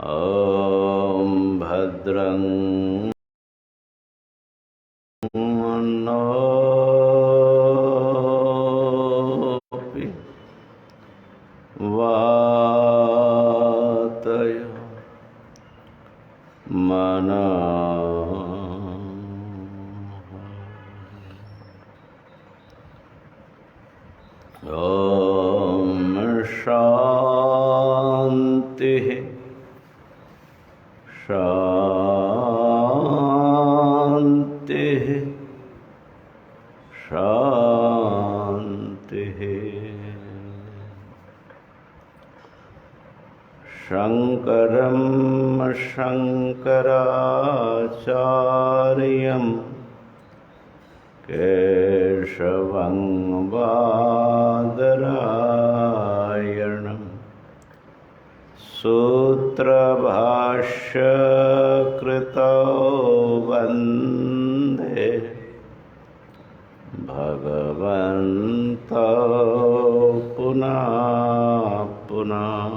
ॐ भद्रं नोऽपि वातय ॐ शान्तिः शान्तिः शान्तिः। शङ्करं शङ्कराचार्यं केशवं बादरायणं सूत्रभाष्यकृतौ वन्दे भगवन्तौ पुनः पुनः।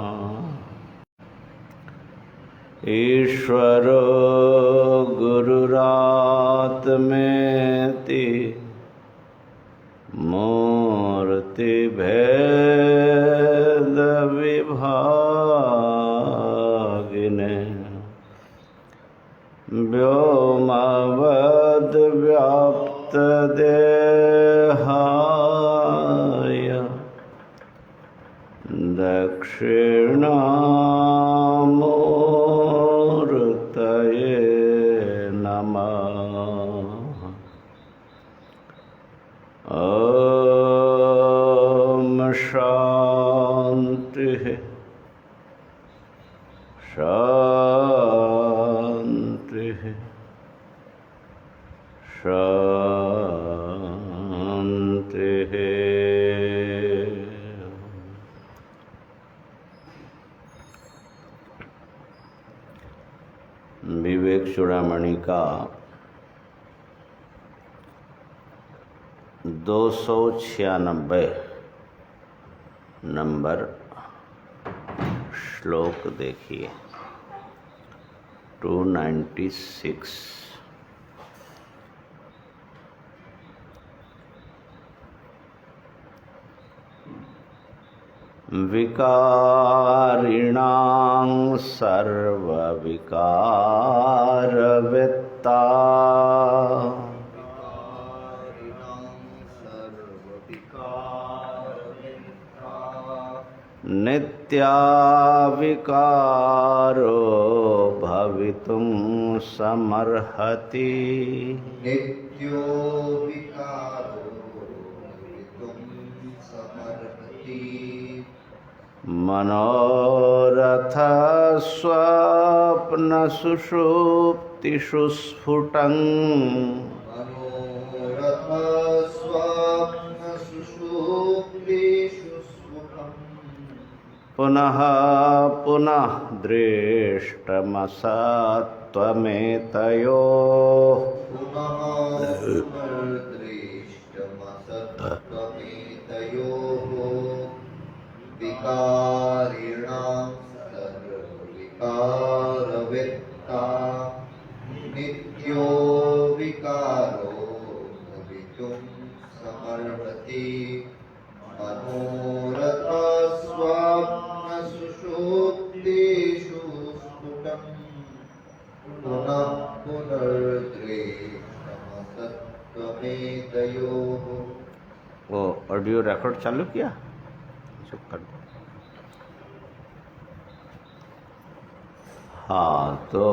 ईश्वरो गुरुरात्मेति मूर्तिभेदविभागिने व्योमवद्व्याप्तदेहाय दक्षिणामूर्तये नमः। ॐ शान्तिः शान्तिः शान्तिः। विवेक चूड़ामणि का 296 नंबर श्लोक देखिए। 296। विकारिणां सर्वविकारवित्ता नित्या विकारो भवितुं समर्हति। नित्यो विकारो भवितुं समर्हति। मनोरथ स्वप्न सुषुप्तिषु स्फुटं मनोरथ स्वप्न सुषुप्तिषु स्फुटं पुनः पुनः दृष्टमसत्त्वमेतयोः पुनः पुनर्दृष्टमसत्त्वमेतयोः विकारिणां सर्वविकारवित्ता नित्यो विकारो भवितुं समर्हति। मनोरथ स्वप्न सुषुप्तिषु स्फुटं पुनः पुनर्दृष्टमसत्त्वमेतयोः। वो ऑडियो रिकॉर्ड चालू किया? चुप कर दो। हाँ, तो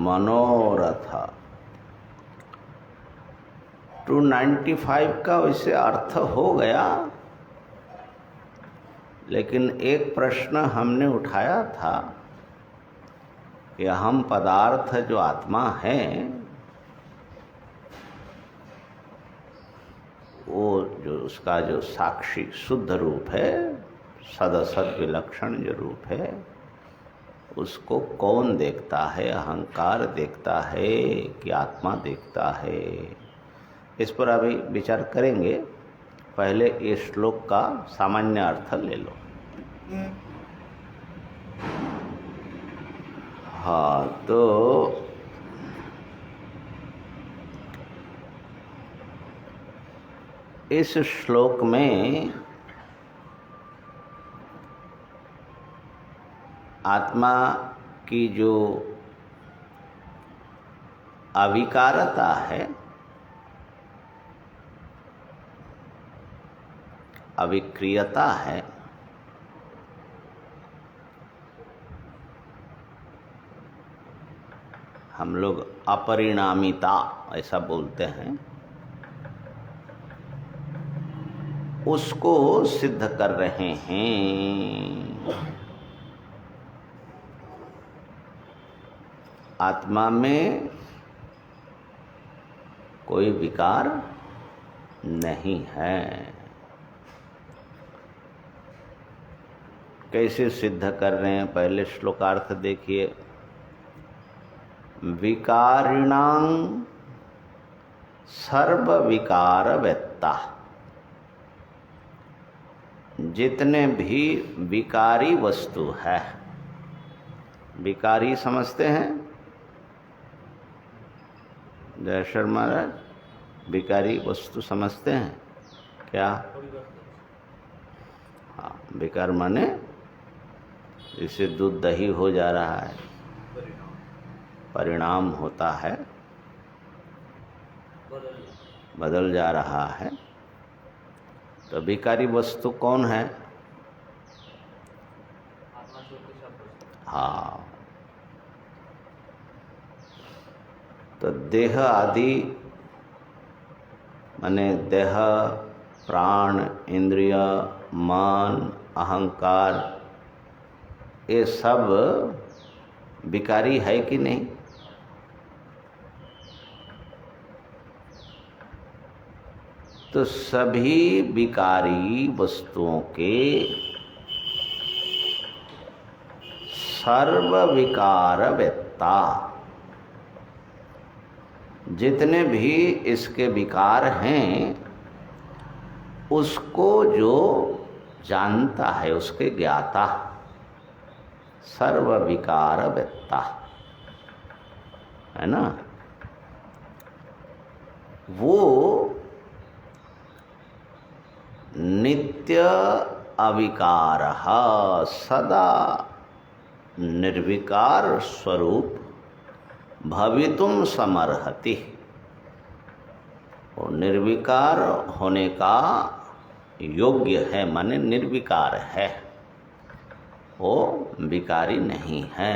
मनोरथ 295 का वैसे अर्थ हो गया, लेकिन एक प्रश्न हमने उठाया था कि हम पदार्थ जो आत्मा है वो जो उसका जो साक्षी शुद्ध रूप है, सदसद विलक्षण जो रूप है, उसको कौन देखता है, अहंकार देखता है कि आत्मा देखता है, इस पर अभी विचार करेंगे। पहले इस श्लोक का सामान्य अर्थ ले लो। हाँ, तो इस श्लोक में आत्मा की जो अविकारता है, अविक्रियता है, हम लोग अपरिणामिता ऐसा बोलते हैं, उसको सिद्ध कर रहे हैं। आत्मा में कोई विकार नहीं है। कैसे सिद्ध कर रहे हैं, पहले श्लोकार्थ देखिए। विकारिणां सर्व विकार वेत्ता, जितने भी विकारी वस्तु है, विकारी समझते हैं जय शर्मा महाराज, विकारी वस्तु समझते हैं क्या? हाँ, विकार माने जैसे दूध दही हो जा रहा है, परिणाम होता है, बदल जा रहा है, तो विकारी वस्तु कौन है? हाँ, तो देह आदि माने देह, प्राण, इंद्रिय, मन, अहंकार, ये सब विकारी है कि नहीं? तो सभी विकारी वस्तुओं के सर्व विकार वेत्ता, जितने भी इसके विकार हैं उसको जो जानता है, उसके ज्ञाता, सर्व विकार वेत्ता, है ना? वो नित्य अविकारः सदा निर्विकार स्वरूप भवितुम समर्हति। वो निर्विकार होने का योग्य है, माने निर्विकार है, वो विकारी नहीं है।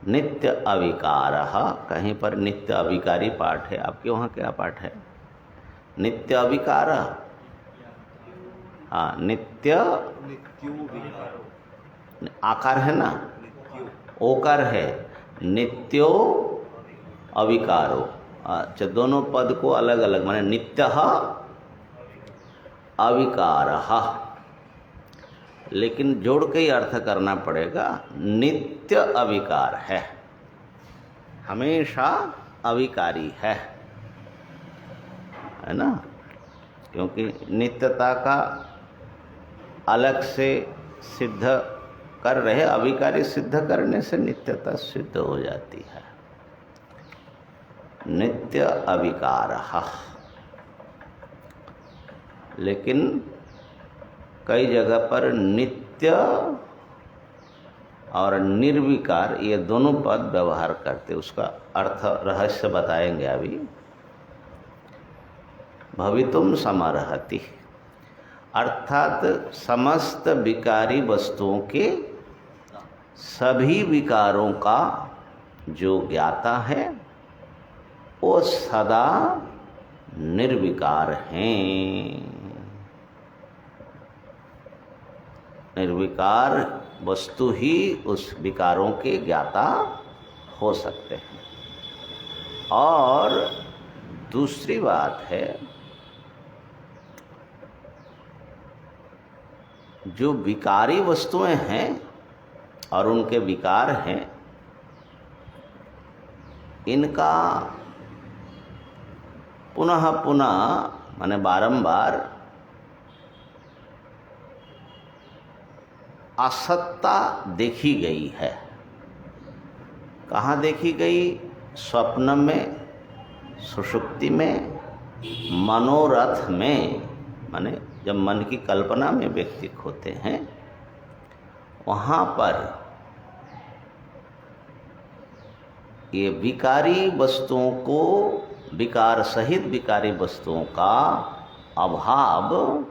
नित्य अविकारः, कहीं पर नित्य अविकारी पाठ है, आपके वहाँ क्या पाठ है? नित्य अविकार, हाँ, नित्य आकार है ना, ओकार है, नित्यो अविकारो। अच्छा, दोनों पद को अलग अलग, माने नित्य अविकारः, लेकिन जोड़ के ही अर्थ करना पड़ेगा। नित्य अविकार है, हमेशा अविकारी है ना? क्योंकि नित्यता का अलग से सिद्ध कर रहे, अविकारी सिद्ध करने से नित्यता सिद्ध हो जाती है। नित्य अविकारः, लेकिन कई जगह पर नित्य और निर्विकार ये दोनों पद व्यवहार करते, उसका अर्थ रहस्य बताएंगे अभी। भवितुम समर्हति अर्थात समस्त विकारी वस्तुओं के सभी विकारों का जो ज्ञाता है वो सदा निर्विकार हैं। निर्विकार वस्तु ही उस विकारों के ज्ञाता हो सकते हैं। और दूसरी बात है, जो विकारी वस्तुएं हैं और उनके विकार हैं, इनका पुनः पुनः माने बारंबार असत्ता देखी गई है। कहाँ देखी गई? स्वप्न में, सुषुप्ति में, मनोरथ में, माने जब मन की कल्पना में व्यक्ति खोते हैं, वहाँ पर ये विकारी वस्तुओं को, विकार सहित विकारी वस्तुओं का अभाव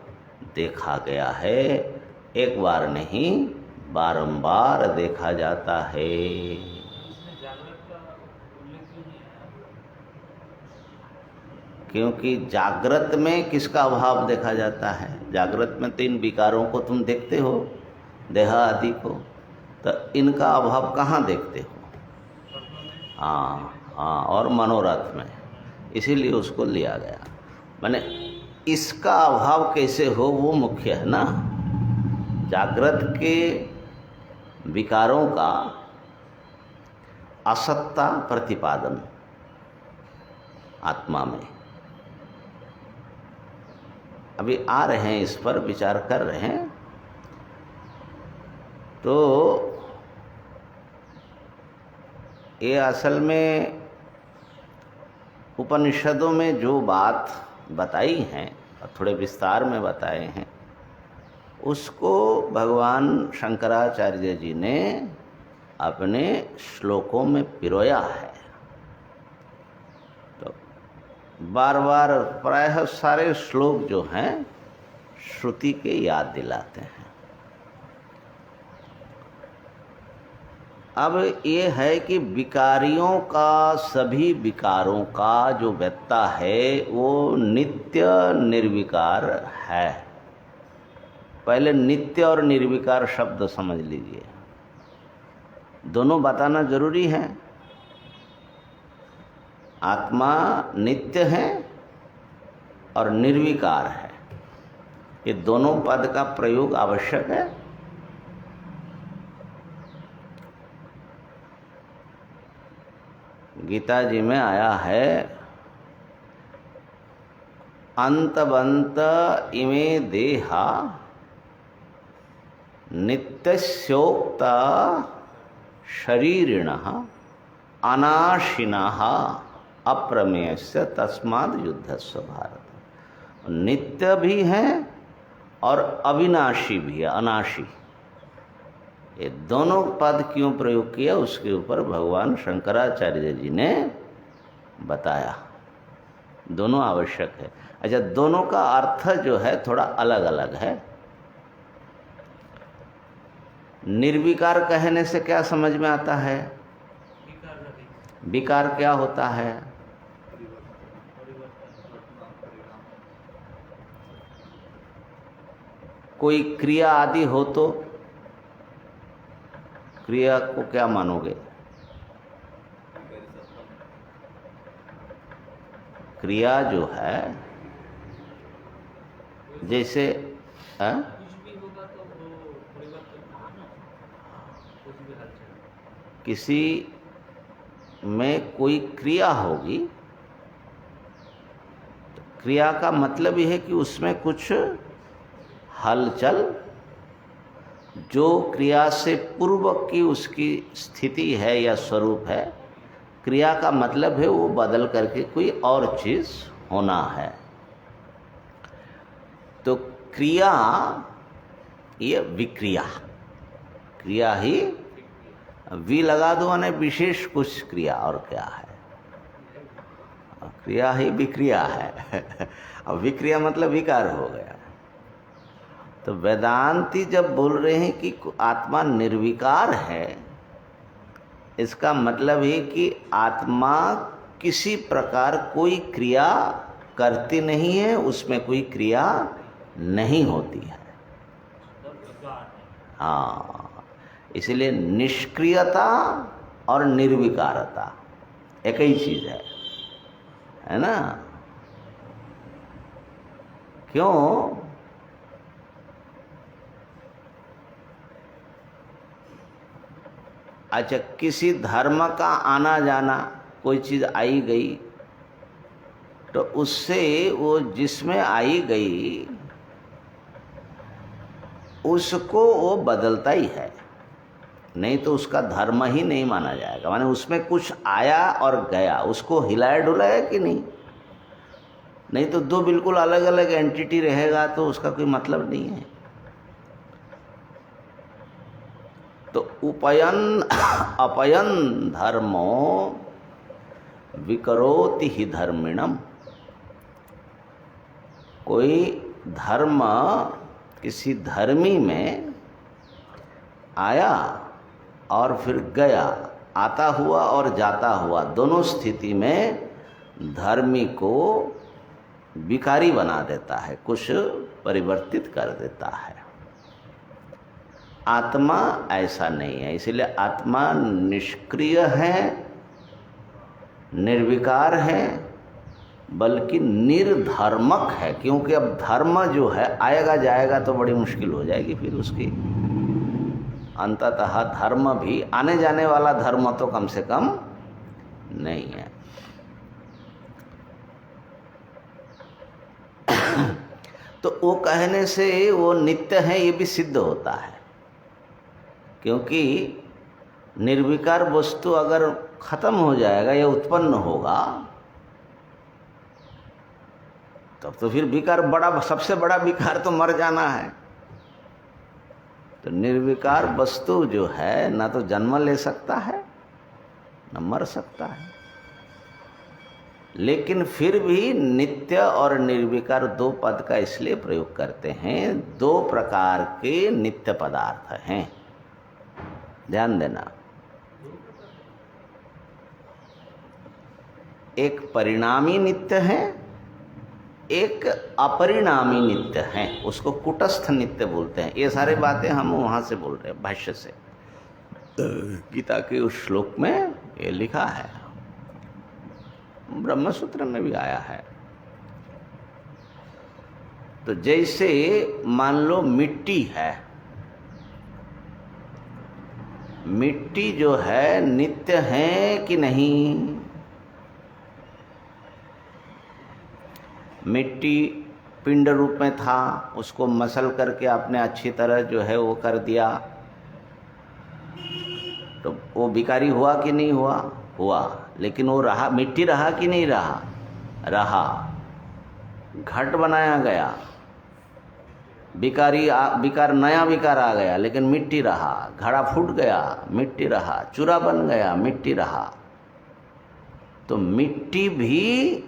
देखा गया है। एक बार नहीं, बारंबार देखा जाता है। क्योंकि जागृत में किसका अभाव देखा जाता है? जागृत में तो इन विकारों को तुम देखते हो, देह आदि को, तो इनका अभाव कहाँ देखते हो? हाँ हाँ, और मनोरथ में, इसीलिए उसको लिया गया। माने इसका अभाव कैसे हो वो मुख्य है ना। जागृत के विकारों का असत्ता प्रतिपादन आत्मा में। अभी आ रहे हैं, इस पर विचार कर रहे हैं। तो ये असल में उपनिषदों में जो बात बताई हैं और थोड़े विस्तार में बताए हैं, उसको भगवान शंकराचार्य जी ने अपने श्लोकों में पिरोया है। तो बार बार प्रायः सारे श्लोक जो हैं श्रुति के याद दिलाते हैं। अब ये है कि विकारियों का, सभी विकारों का जो वेत्ता है वो नित्य निर्विकार है। पहले नित्य और निर्विकार शब्द समझ लीजिए, दोनों बताना जरूरी है। आत्मा नित्य है और निर्विकार है, ये दोनों पद का प्रयोग आवश्यक है। गीता जी में आया है, अंतबंत इमे देहा नित्यस्योक्ता शरीरिणः अनाशिनः अप्रमेयस्य तस्माद् युद्धस्व भारत। नित्य भी हैं और अविनाशी भी है, अनाशी। ये दोनों पद क्यों प्रयोग किया, उसके ऊपर भगवान शंकराचार्य जी ने बताया। दोनों आवश्यक है। अच्छा, दोनों का अर्थ जो है थोड़ा अलग अलग है। निर्विकार कहने से क्या समझ में आता है? विकार क्या होता है? कोई क्रिया आदि हो तो क्रिया को क्या मानोगे? क्रिया जो है जैसे किसी में कोई क्रिया होगी, तो क्रिया का मतलब यह है कि उसमें कुछ हलचल, जो क्रिया से पूर्व की उसकी स्थिति है या स्वरूप है, क्रिया का मतलब है वो बदल करके कोई और चीज होना है। तो क्रिया ये विक्रिया, क्रिया ही वी लगा दो माने विशेष कुछ क्रिया, और क्या है? क्रिया ही विक्रिया है। अब विक्रिया मतलब विकार हो गया। तो वेदांती जब बोल रहे हैं कि आत्मा निर्विकार है, इसका मतलब है कि आत्मा किसी प्रकार कोई क्रिया करती नहीं है, उसमें कोई क्रिया नहीं होती है। हाँ, इसलिए निष्क्रियता और निर्विकारता एक ही चीज है ना? क्यों? अच्छा, किसी धर्म का आना जाना, कोई चीज़ आई गई तो उससे वो जिसमें आई गई उसको वो बदलता ही है, नहीं तो उसका धर्म ही नहीं माना जाएगा। माने उसमें कुछ आया और गया, उसको हिलाया डुलाया कि नहीं? नहीं तो दो बिल्कुल अलग अलग एंटिटी रहेगा तो उसका कोई मतलब नहीं है। तो उपयन अपयन धर्मो विकरोति ही धर्मिणम। कोई धर्म किसी धर्मी में आया और फिर गया, आता हुआ और जाता हुआ, दोनों स्थिति में धर्मी को विकारी बना देता है, कुछ परिवर्तित कर देता है। आत्मा ऐसा नहीं है, इसलिए आत्मा निष्क्रिय है, निर्विकार है, बल्कि निर्धर्मक है। क्योंकि अब धर्म जो है आएगा जाएगा तो बड़ी मुश्किल हो जाएगी फिर उसकी। अंततः धर्म भी आने जाने वाला धर्म तो कम से कम नहीं है। तो वो कहने से वो नित्य है ये भी सिद्ध होता है, क्योंकि निर्विकार वस्तु अगर खत्म हो जाएगा या उत्पन्न होगा तब तो फिर विकार बड़ा, सबसे बड़ा विकार तो मर जाना है। तो निर्विकार वस्तु जो है ना तो जन्म ले सकता है न मर सकता है। लेकिन फिर भी नित्य और निर्विकार दो पद का इसलिए प्रयोग करते हैं, दो प्रकार के नित्य पदार्थ हैं, ध्यान देना। एक परिणामी नित्य है, एक अपरिणामी नित्य है, उसको कुटस्थ नित्य बोलते हैं। ये सारी बातें हम वहाँ से बोल रहे हैं, भाष्य से। गीता के उस श्लोक में ये लिखा है, ब्रह्मसूत्र में भी आया है। तो जैसे मान लो मिट्टी है, मिट्टी जो है नित्य है कि नहीं? मिट्टी पिंड रूप में था, उसको मसल करके आपने अच्छी तरह जो है वो कर दिया, तो वो विकारी हुआ कि नहीं हुआ? हुआ। लेकिन वो रहा, मिट्टी रहा कि नहीं रहा? रहा। घट बनाया गया, विकार नया विकार आ गया, लेकिन मिट्टी रहा। घड़ा फूट गया, मिट्टी रहा। चूरा बन गया, मिट्टी रहा। तो मिट्टी भी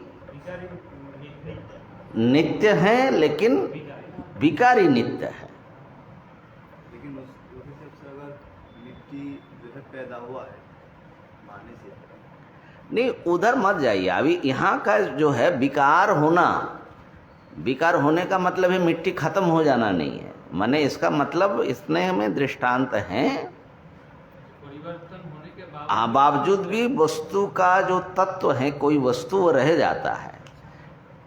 नित्य है, लेकिन विकारी नित्य है। लेकिन उस हिसाब से अगर मिट्टी जो है पैदा हुआ है माने से, नहीं, उधर मत जाइए। अभी यहाँ का जो है विकार होना, विकार होने का मतलब है मिट्टी खत्म हो जाना नहीं है। माने इसका मतलब इतने में दृष्टांत हैं, परिवर्तन होने के बावजूद भी वस्तु का जो तत्व है, कोई वस्तु वो रह जाता है।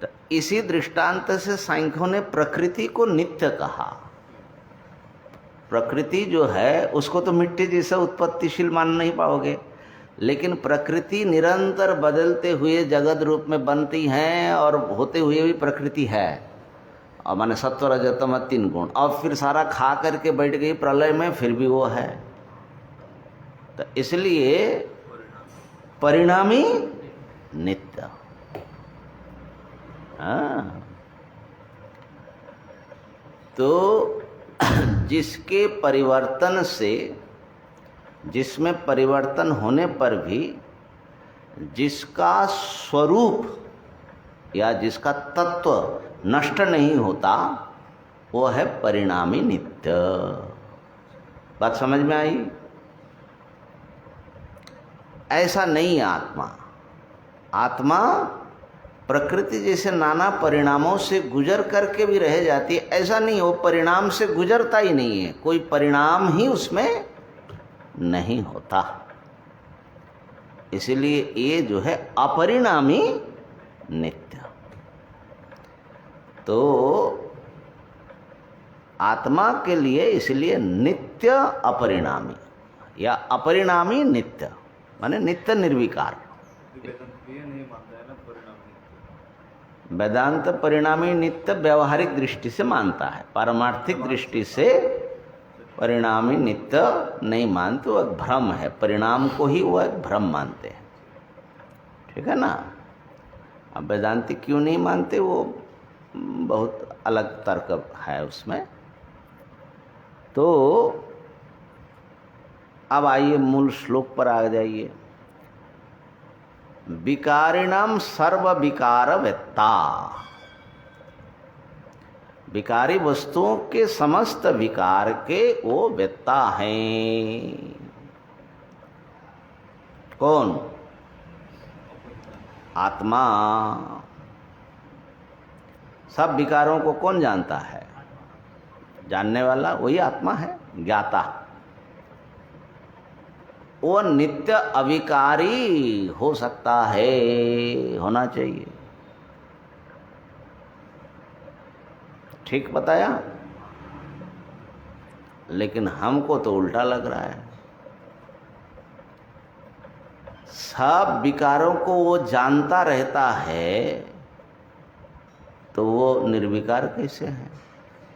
तो इसी दृष्टांत से सांख्यों ने प्रकृति को नित्य कहा। प्रकृति जो है उसको तो मिट्टी जैसा उत्पत्तिशील मान नहीं पाओगे, लेकिन प्रकृति निरंतर बदलते हुए जगत रूप में बनती है और होते हुए भी प्रकृति है। और माने सत्व रजो तम 3 गुण, और फिर सारा खा करके बैठ गई प्रलय में, फिर भी वो है। तो इसलिए परिणामी नित्य। हाँ, तो जिसके परिवर्तन से, जिसमें परिवर्तन होने पर भी जिसका स्वरूप या जिसका तत्व नष्ट नहीं होता, वो है परिणामी नित्य। बात समझ में आई? ऐसा नहीं है आत्मा। आत्मा प्रकृति जैसे नाना परिणामों से गुजर करके भी रह जाती है, ऐसा नहीं, वो परिणाम से गुजरता ही नहीं है, कोई परिणाम ही उसमें नहीं होता। इसलिए ये जो है अपरिणामी नित्य। तो आत्मा के लिए इसलिए नित्य अपरिणामी, या अपरिणामी नित्य माने नित्य निर्विकार। वेदांत ये नहीं मानता है ना परिणाम नित्य। वेदांत परिणामी नित्य व्यवहारिक दृष्टि से मानता है, पारमार्थिक दृष्टि से परिणामी नित्य नहीं मानते, वो एक भ्रम है। परिणाम को ही वो एक भ्रम मानते हैं, ठीक है ना। अब वेदांती क्यों नहीं मानते वो बहुत अलग तर्क है उसमें। तो अब आइए मूल श्लोक पर आ जाइए। विकारिणाम सर्व विकार वेत्ता, विकारी वस्तुओं के समस्त विकार के वो वेत्ता हैं। कौन? आत्मा। सब विकारों को कौन जानता है? जानने वाला वही आत्मा है, ज्ञाता। वो नित्य अविकारी हो सकता है, होना चाहिए। ठीक बताया? लेकिन हमको तो उल्टा लग रहा है। सब विकारों को वो जानता रहता है, तो वो निर्विकार कैसे है?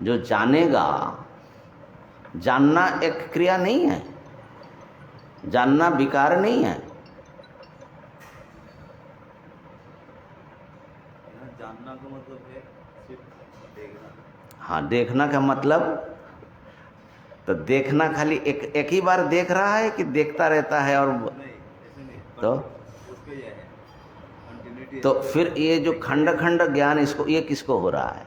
जो जानेगा, जानना एक क्रिया नहीं है, जानना विकार नहीं है। जानना का मतलब है सिर्फ देखना। हाँ, देखना का मतलब तो देखना खाली एक ही बार देख रहा है कि देखता रहता है और नहीं, ऐसे नहीं। तो उसका ये है कंटिन्यूटी। तो फिर ये जो खंड खंड ज्ञान इसको ये किसको हो रहा है?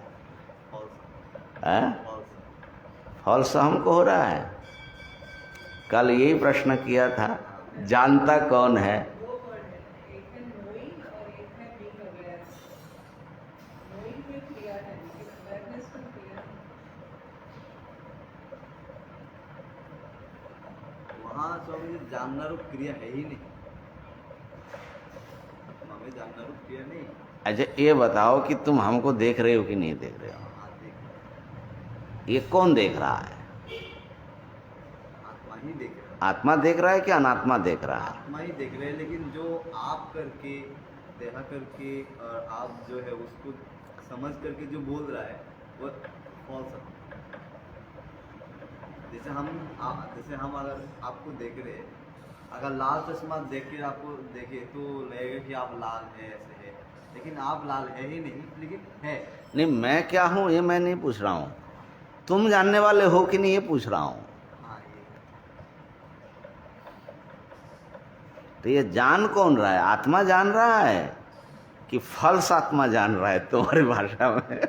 फॉल्स हमको हो रहा है। कल यही प्रश्न किया था, जानता कौन है? वहाँ स्वामी जी जानना रूप क्रिया है ही नहीं, हमें जानना रूप क्रिया नहीं। अच्छा ये बताओ कि तुम हमको देख रहे हो कि नहीं देख रहे हो? हाँ, देख ये कौन देख रहा है? आत्मा ही देख रहा है। आत्मा देख रहा है कि अनात्मा देख रहा है? आत्मा ही देख रहे हैं, लेकिन जो आप करके देखा करके और आप जो है उसको समझ करके जो बोल रहा है वो फॉल्स है। जैसे हम अगर आपको देख रहे हैं, अगर लाल चश्मा देख के आपको देखे तो लगेगा कि आप लाल है, ऐसे है, लेकिन आप लाल है ही नहीं, लेकिन है। नहीं, मैं क्या हूँ ये मैं नहीं पूछ रहा हूँ, तुम जानने वाले हो कि नहीं ये पूछ रहा हूँ। हाँ, ये तो ये जान कौन रहा है? आत्मा जान रहा है कि फल्स आत्मा जान रहा है तुम्हारी भाषा में?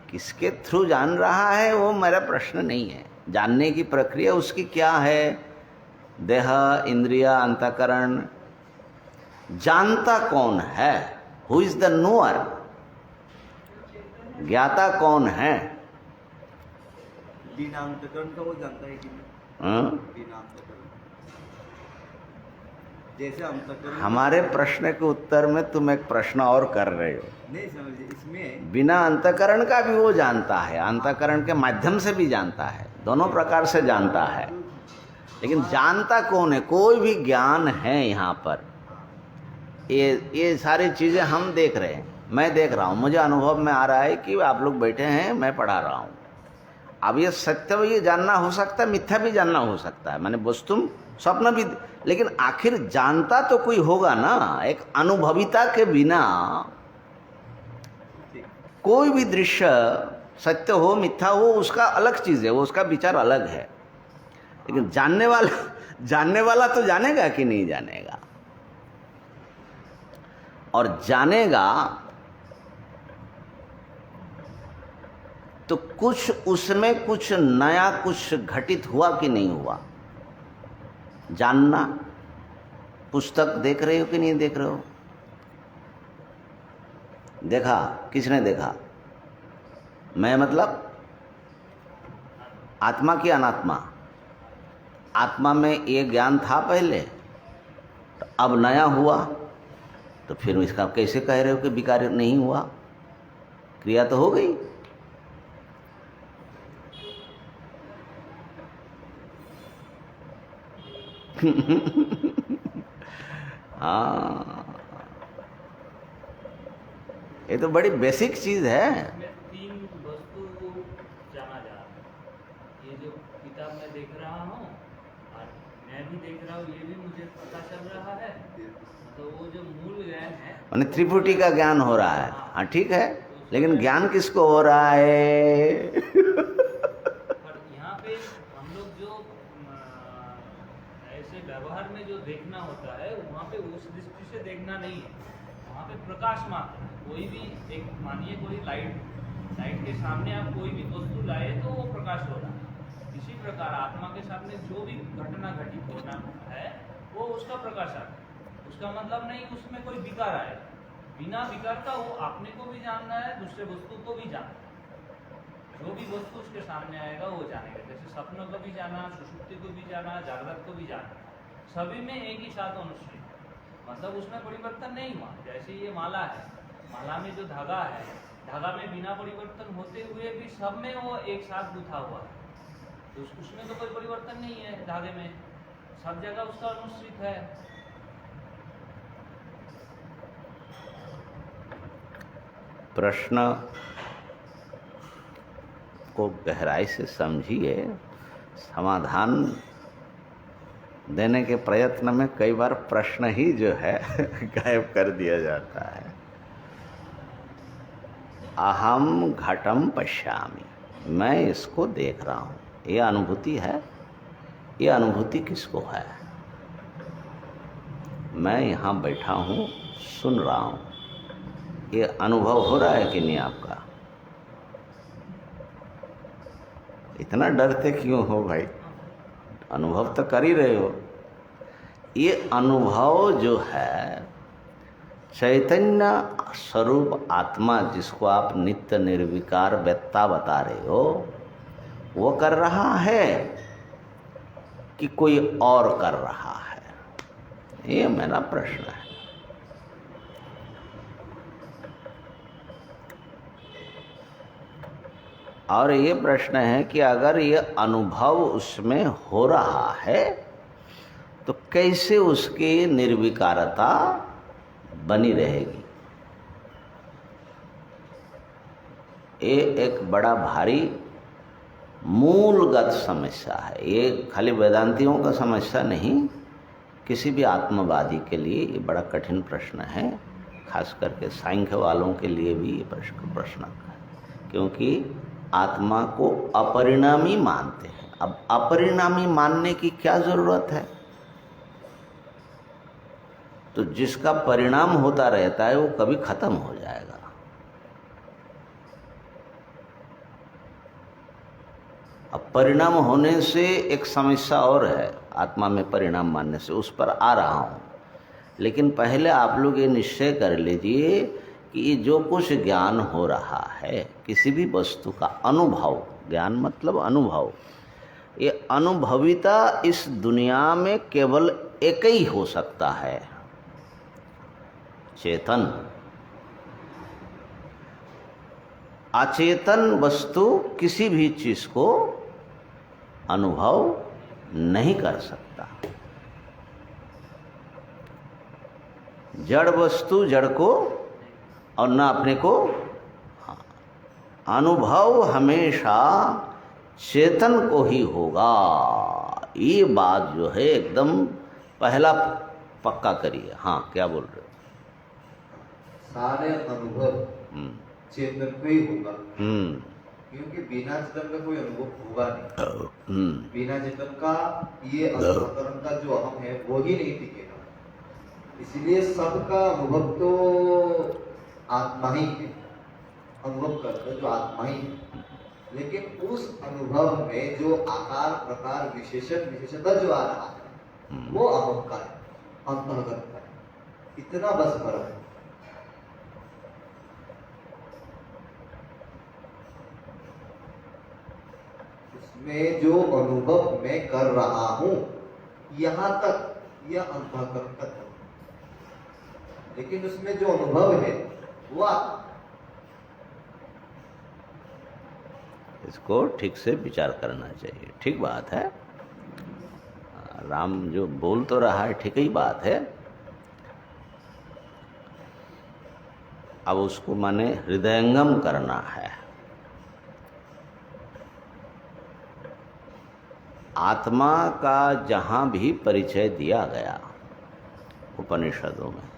किसके थ्रू जान रहा है वो मेरा प्रश्न नहीं है। जानने की प्रक्रिया उसकी क्या है? देह, इंद्रिया, अंतःकरण। जानता कौन है? Who is the knower? ज्ञाता कौन है? बिना अंतःकरण का वो जानता है कि नहीं? बिना अंतःकरण, जैसे अंतःकरण। हमारे प्रश्न के उत्तर में तुम एक प्रश्न और कर रहे हो। नहीं समझिए, इसमें बिना अंतःकरण का भी वो जानता है, अंतःकरण के माध्यम से भी जानता है, दोनों प्रकार से जानता है। लेकिन जानता कौन है? कोई भी ज्ञान है यहाँ पर, ये सारी चीज़ें हम देख रहे हैं, मैं देख रहा हूँ, मुझे अनुभव में आ रहा है कि आप लोग बैठे हैं, मैं पढ़ा रहा हूँ। अब ये सत्य भी जानना हो सकता है, मिथ्या भी जानना हो सकता है, मैंने वस्तु स्वप्न भी, लेकिन आखिर जानता तो कोई होगा ना। एक अनुभविता के बिना कोई भी दृश्य सत्य हो मिथ्या हो उसका अलग चीज़ है, वो उसका विचार अलग है। लेकिन जानने वाला तो जानेगा कि नहीं जानेगा? और जानेगा तो कुछ उसमें कुछ नया कुछ घटित हुआ कि नहीं हुआ? जानना, पुस्तक देख रहे हो कि नहीं देख रहे हो? देखा, किसने देखा? मैं मतलब आत्मा की अनात्मा? आत्मा में ये ज्ञान था पहले, तो अब नया हुआ, तो फिर इसका कैसे कह रहे हो कि विकार नहीं हुआ? क्रिया तो हो गई। हाँ, ये तो बड़ी बेसिक चीज है। इसमें तीन वस्तु जाना जा रहा है। ये जो किताब में देख रहा हूँ और मैं भी देख रहा हूँ, ये भी मुझे पता चल रहा है। तो वो जो मूल ज्ञान है, माने त्रिपुटी का ज्ञान हो रहा है। हाँ ठीक है, लेकिन ज्ञान किसको हो रहा है? पर यहाँ पे हम लोग जो ऐसे व्यवहार में जो देखना होता है, वहाँ पे उस दृष्टि से देखना नहीं है। वहाँ पे प्रकाश मात्र है। कोई भी एक मानिए कोई लाइट के सामने आप कोई भी वस्तु लाए तो वो प्रकाश हो रहा है। इसी प्रकार आत्मा के सामने जो भी घटना घटित होना है वो उसका प्रकाश आता है। उसका मतलब नहीं उसमें कोई विकार आए। बिना विकार का वो अपने को भी जानना है, दूसरे वस्तु को भी जानना है। जो भी वस्तु उसके सामने आएगा वो जानेगा। जैसे सपनों को भी जाना, सुषुप्ति को भी जाना, जागृत को भी जाना, सभी में एक ही साथ अनुष्ठित, मतलब उसमें परिवर्तन नहीं हुआ। जैसे ये माला है, माला में जो धागा है, धागा में बिना परिवर्तन होते हुए भी सब में वो एक साथ गुथा हुआ है। तो उसमें तो कोई परिवर्तन नहीं है। धागे में सब जगह उसका अनुष्ठित है। प्रश्न को गहराई से समझिए। समाधान देने के प्रयत्न में कई बार प्रश्न ही जो है गायब कर दिया जाता है। अहम घटम पश्यामि, मैं इसको देख रहा हूँ। ये अनुभूति है। ये अनुभूति किसको है? मैं यहाँ बैठा हूँ, सुन रहा हूँ। ये अनुभव हो रहा है कि नहीं आपका? इतना डरते क्यों हो भाई? अनुभव तो कर ही रहे हो। ये अनुभव जो है चैतन्य स्वरूप आत्मा, जिसको आप नित्य निर्विकार वेत्ता बता रहे हो, वो कर रहा है कि कोई और कर रहा है? ये मेरा प्रश्न है। और ये प्रश्न है कि अगर ये अनुभव उसमें हो रहा है तो कैसे उसकी निर्विकारता बनी रहेगी? ये एक बड़ा भारी मूलगत समस्या है। ये खाली वेदांतियों का समस्या नहीं, किसी भी आत्मवादी के लिए ये बड़ा कठिन प्रश्न है। खास करके सांख्य वालों के लिए भी ये प्रश्न है, क्योंकि आत्मा को अपरिणामी मानते हैं। अब अपरिणामी मानने की क्या जरूरत है? तो जिसका परिणाम होता रहता है वो कभी खत्म हो जाएगा। अब परिणाम होने से एक समस्या और है, आत्मा में परिणाम मानने से, उस पर आ रहा हूं। लेकिन पहले आप लोग ये निश्चय कर लीजिए कि ये जो कुछ ज्ञान हो रहा है, किसी भी वस्तु का अनुभव, ज्ञान मतलब अनुभव, ये अनुभविता इस दुनिया में केवल एक ही हो सकता है, चेतन। अचेतन वस्तु किसी भी चीज को अनुभव नहीं कर सकता। जड़ वस्तु जड़ को और न अपने को। हाँ, अनुभव हमेशा चेतन को ही होगा। ये बात जो है एकदम पहला पक्का करिए। हाँ, क्या बोल रहे हो? सारे अनुभव चेतन को ही होगा, क्योंकि बिना चेतन का कोई अनुभव होगा नहीं। बिना चेतन का ये अंतःकरण का जो अहम है वो ही नहीं टिकेगा। इसलिए सबका अनुभव तो आत्मा ही है, अनुभव करता जो आत्मा ही है। लेकिन उस अनुभव में जो आकार प्रकार विशेषता जो आ रहा है वो अहम का है, अंतःकरण का है। इतना बस फर्क है। उसमें जो अनुभव मैं कर रहा हूं यहां तक यह अंतःकरण का धर्म, लेकिन उसमें जो अनुभव है वो इसको ठीक से विचार करना चाहिए। ठीक बात है। राम जो बोल तो रहा है ठीक ही बात है, अब उसको माने हृदयंगम करना है। आत्मा का जहाँ भी परिचय दिया गया उपनिषदों में,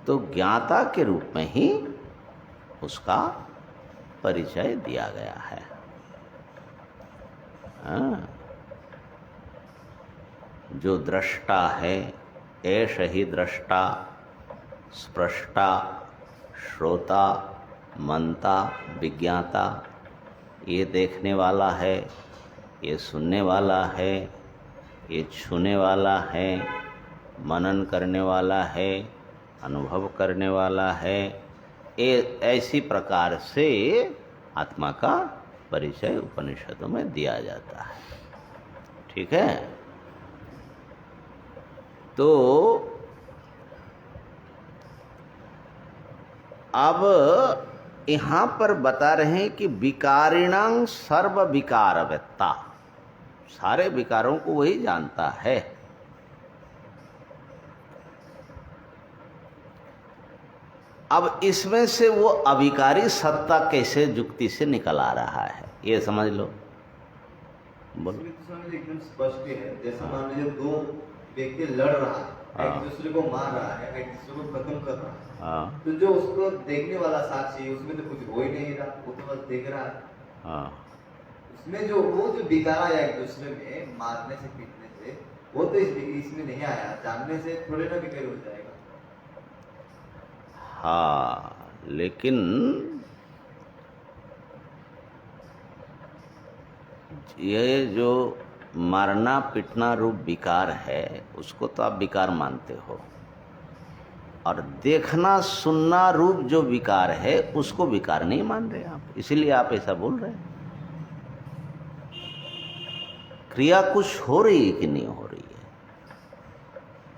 तो ज्ञाता के रूप में ही उसका परिचय दिया गया है। हाँ। जो दृष्टा है, ऐश ही दृष्टा, स्पृष्टा, श्रोता, मनता, विज्ञाता, ये देखने वाला है, ये सुनने वाला है, ये छूने वाला है, मनन करने वाला है, अनुभव करने वाला है। ऐसी प्रकार से आत्मा का परिचय उपनिषदों में दिया जाता है। ठीक है। तो अब यहाँ पर बता रहे हैं कि विकारिणां सर्व विकारवेत्ता, सारे विकारों को वही जानता है। अब इसमें से वो अविकारी सत्ता कैसे युक्ति से निकल आ रहा है, ये समझ लो। बोलो। इसमें तो स्वामी जी एकदम स्पष्ट है। जैसे मान लीजिए दो व्यक्ति लड़ रहा है, एक दूसरे को मार रहा है, एक दूसरे को खत्म कर रहा है, हाँ। तो जो उसको देखने वाला साक्षी है उसमें तो कुछ हो ही नहीं रहा, वो तो बस देख रहा है। हाँ। उसमें जो वो जो विकार आया एक दूसरे में मारने से पीटने से, वो तो इसमें नहीं आया। जानने से थोड़े ना विकार हो जाएगा। हाँ, लेकिन ये जो मारना पीटना रूप विकार है, उसको तो आप विकार मानते हो, और देखना सुनना रूप जो विकार है उसको विकार नहीं मान रहे आप, इसीलिए आप ऐसा बोल रहे हैं। क्रिया कुछ हो रही है कि नहीं हो रही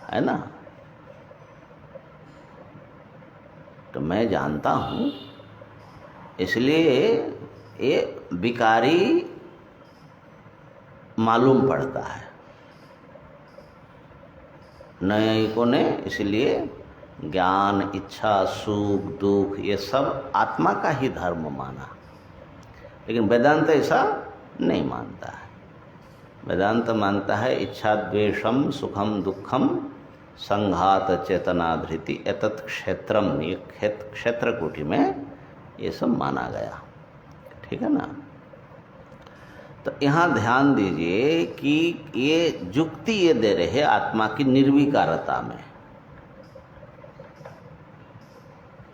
है ना? तो मैं जानता हूं, इसलिए ये विकारी मालूम पड़ता है न्यायिकों ने। इसलिए ज्ञान, इच्छा, सुख, दुख ये सब आत्मा का ही धर्म माना, लेकिन वेदांत ऐसा नहीं मानता है। वेदांत मानता है इच्छा द्वेषम सुखम दुखम संघात चेतनाधृति एतत् क्षेत्रम, ये क्षेत्र कोटि में ये सब माना गया। ठीक है ना? तो यहाँ ध्यान दीजिए कि ये युक्ति ये दे रहे हैं आत्मा की निर्विकारता में,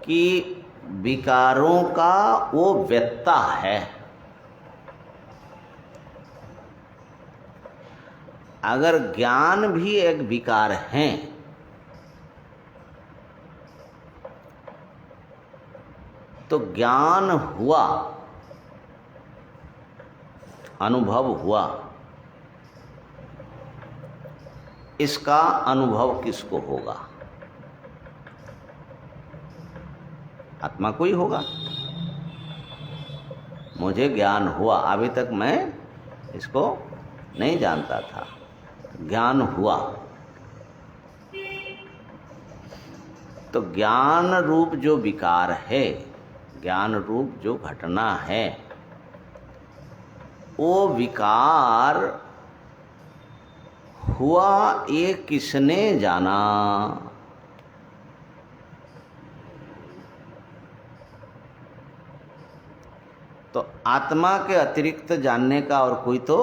कि विकारों का वो वेत्ता है। अगर ज्ञान भी एक विकार है, तो ज्ञान हुआ, अनुभव हुआ, इसका अनुभव किसको होगा? आत्मा को ही होगा। मुझे ज्ञान हुआ, अभी तक मैं इसको नहीं जानता था, ज्ञान हुआ, तो ज्ञान रूप जो विकार है, ज्ञान रूप जो घटना है, वो विकार हुआ, ये किसने जाना? तो आत्मा के अतिरिक्त जानने का और कोई तो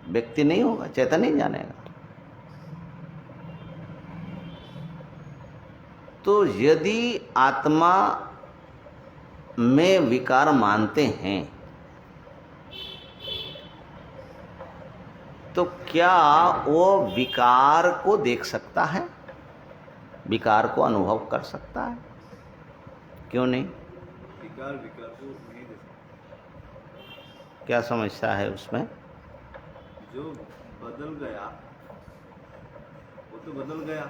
व्यक्ति नहीं होगा, चेतन ही जानेगा। तो यदि आत्मा में विकार मानते हैं, तो क्या वो विकार को देख सकता है, विकार को अनुभव कर सकता है? क्यों नहीं? विकार को नहीं दे सकता। क्या समस्या है उसमें? जो बदल गया वो तो बदल गया,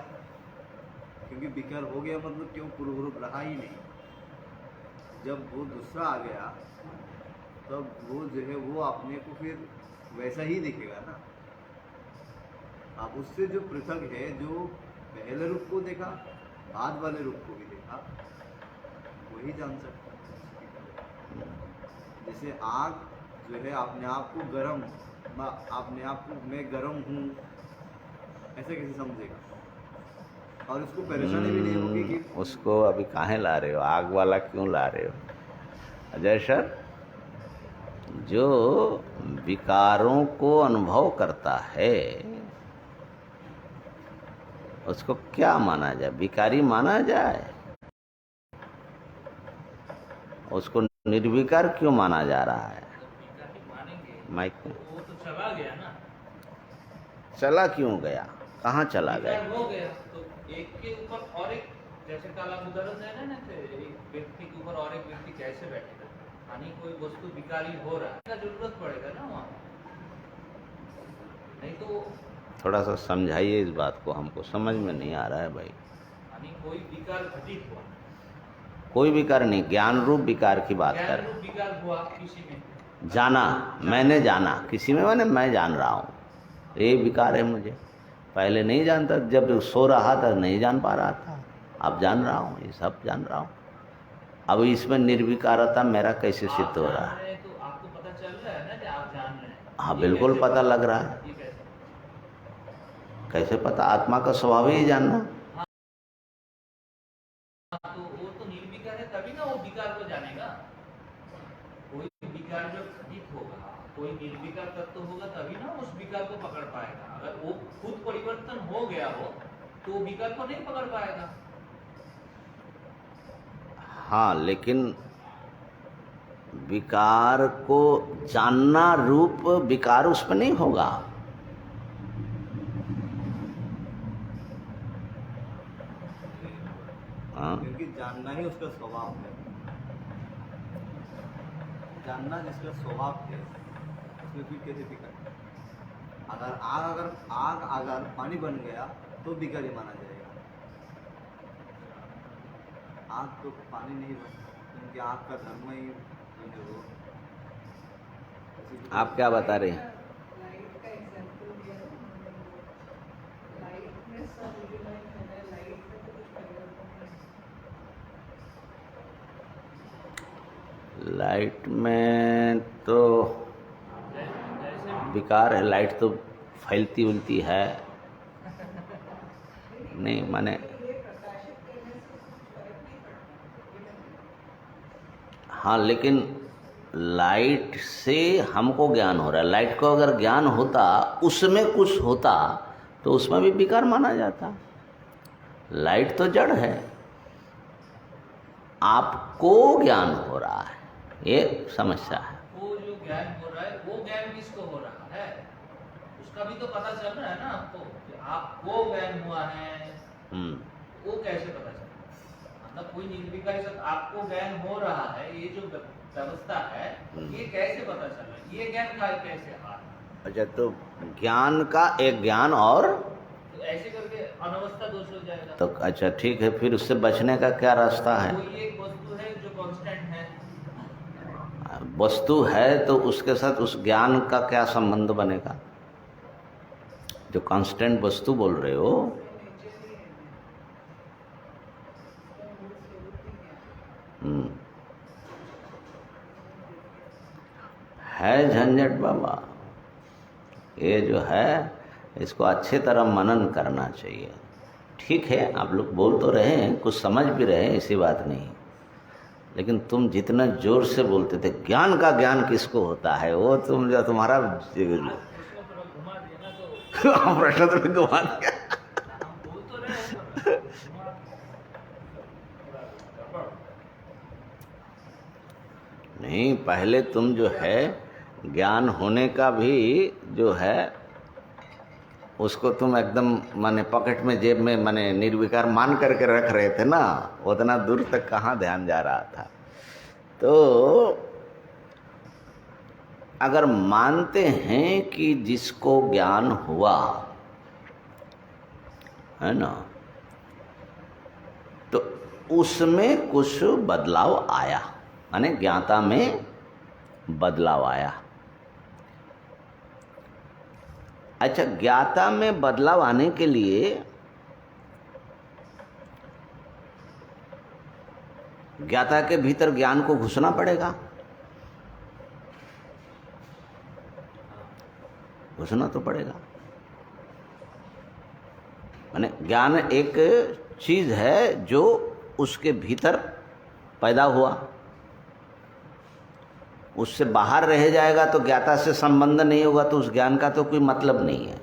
क्योंकि विकार हो गया मतलब क्यों पूर्व रूप रहा ही नहीं। जब वो दूसरा आ गया तब वो जो है वो अपने को फिर वैसा ही दिखेगा ना। आप उससे जो पृथक है, जो पहले रूप को देखा, बाद वाले रूप को भी देखा, वही जान सकते हैं। जैसे आग जो है अपने आप को गर्म, अपने आप को मैं गर्म हूँ ऐसे कैसे समझेगा, और उसको परेशानी भी नहीं होगी कि उसको अभी काहे ला रहे हो, आग वाला क्यों ला रहे हो? अजय सर, जो विकारों को अनुभव करता है उसको क्या माना जाए? विकारी माना जाए? उसको निर्विकार क्यों माना जा रहा है? विकारी मानेंगे माइक में वो तो चला गया ना। चला क्यों गया? कहाँ चला गया? विकार हो गया तो एक के ऊपर और एक, जैसे कल आप उदाहरण दे रहे ना थे, एक व्यक्ति के ऊपर और एक व्यक्ति कैसे बैठेगा, यानी कोई वस्तु विकारी हो रहा है, जरूरत पड़ेगा ना वहाँ, नहीं तो थोड़ा सा समझाइए इस बात को, हमको समझ में नहीं आ रहा है भाई। यानी कोई विकार घटित हुआ, कोई विकार नहीं, ज्ञान रूप विकार की बात कर ज्ञान रहे रूप विकार हुआ किसी में, हैं। जाना, मैंने जाना, किसी में मैंने मैं जान रहा हूँ, ये विकार है मुझे। पहले नहीं जानता, जब सो रहा था नहीं जान पा रहा था, अब जान रहा हूँ, ये सब जान रहा हूँ। अब इसमें निर्विकारता मेरा कैसे सिद्ध हो रहा है? तो आपको पता चल रहा है ना कि आप जान रहे हैं। हाँ ये बिल्कुल कैसे पता लग रहा है। ये कैसे? कैसे पता? आत्मा का स्वभाव ही जानना। तो वो तो निर्विकार है, तभी ना वो विकार को जानेगा। कोई विकार जब घटित होगा, कोई निर्विकार तत्व होगा, तभी ना उस विकार को पकड़ पाएगा। अगर वो खुद परिवर्तन हो गया हो तो विकार को नहीं पकड़ पाएगा। हाँ, लेकिन विकार को जानना रूप विकार उसमें नहीं होगा। हाँ, क्योंकि जानना ही उसका स्वभाव है। जानना जिसका स्वभाव है उसमें फिर कैसे विकार? अगर आग पानी बन गया तो विकारी माना जाएगा। आग तो पानी नहीं बन, क्योंकि आग का धर्म ही जो है वो। आप क्या बता रहे हैं? लाइट का एग्जाम्पल दिया ना, लाइट में सब यूनिट है, लाइट में तो कुछ परिवर्तन नहीं। लाइट में तो विकार है, लाइट तो फैलती उलती है नहीं, माने ये प्रकाशित करने से कुछ फर्क नहीं पड़ता। हाँ, लेकिन लाइट से हमको ज्ञान हो रहा है। लाइट को अगर ज्ञान होता, उसमें कुछ होता, तो उसमें भी विकार माना जाता। लाइट तो जड़ है, आपको ज्ञान हो रहा है, ये समस्या है। वो जो ज्ञान हो रहा है, वो ज्ञान किसको हो रहा है, उसका भी तो पता चल रहा है ना आपको कि आपको ज्ञान हुआ है। वो कैसे पता चल रहा है? मतलब कोई निर्विकारी सत्य आपको ज्ञान हो रहा है, ये जो व्यवस्था है, ये कैसे पता चल रहा है? ये ज्ञान का कैसे आ रहा है? अच्छा, तो ज्ञान का एक ज्ञान और तो ऐसे करके अनवस्था दोष हो जाएगा। तो अच्छा ठीक है, फिर उससे बचने का क्या रास्ता है? कोई एक वस्तु है जो कांस्टेंट है, वस्तु है तो उसके साथ उस ज्ञान का क्या संबंध बनेगा? जो कांस्टेंट वस्तु बोल रहे हो, है झंझट बाबा। ये जो है इसको अच्छे तरह मनन करना चाहिए। ठीक है, आप लोग बोल तो रहे हैं, कुछ समझ भी रहे हैं, ऐसी बात नहीं, लेकिन तुम जितना जोर से बोलते थे ज्ञान का ज्ञान किसको होता है, वो तुम जो तुम्हारा उसमें थोड़ा घुमा दिया ना तो प्रश्न तो घुमा दिया। हम बोल तो रहे हैं, पर घुमा गड़बड़। नहीं, पहले तुम जो है ज्ञान होने का भी जो है उसको तुम एकदम माने पॉकेट में, जेब में, माने निर्विकार मान करके रख रहे थे ना, उतना दूर तक कहाँ ध्यान जा रहा था। तो अगर मानते हैं कि जिसको ज्ञान हुआ है ना, तो उसमें कुछ बदलाव आया, माने ज्ञाता में बदलाव आया, अच्छा, ज्ञाता में बदलाव आने के लिए ज्ञाता के भीतर ज्ञान को घुसना पड़ेगा, घुसना तो पड़ेगा। माने ज्ञान एक चीज है जो उसके भीतर पैदा हुआ, उससे बाहर रह जाएगा तो ज्ञाता से संबंध नहीं होगा, तो उस ज्ञान का तो कोई मतलब नहीं है।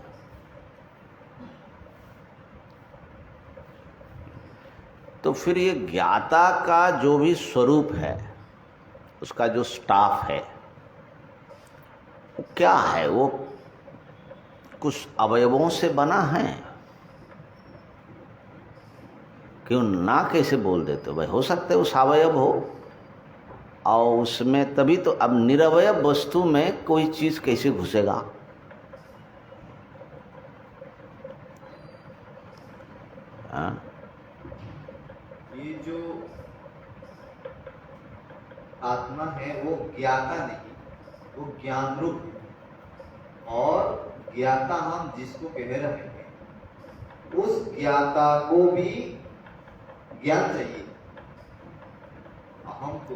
तो फिर ये ज्ञाता का जो भी स्वरूप है, उसका जो स्टाफ है, वो क्या है? वो कुछ अवयवों से बना है? क्यों ना कैसे बोल देते हो भाई? हो सकता है उस अवयव हो, और उसमें तभी तो, अब निरवयव वस्तु में कोई चीज कैसे घुसेगा? हाँ? ये जो आत्मा है वो ज्ञाता नहीं, वो ज्ञान रूप है। और ज्ञाता हम जिसको कह रहे हैं, उस ज्ञाता को भी ज्ञान चाहिए। हमको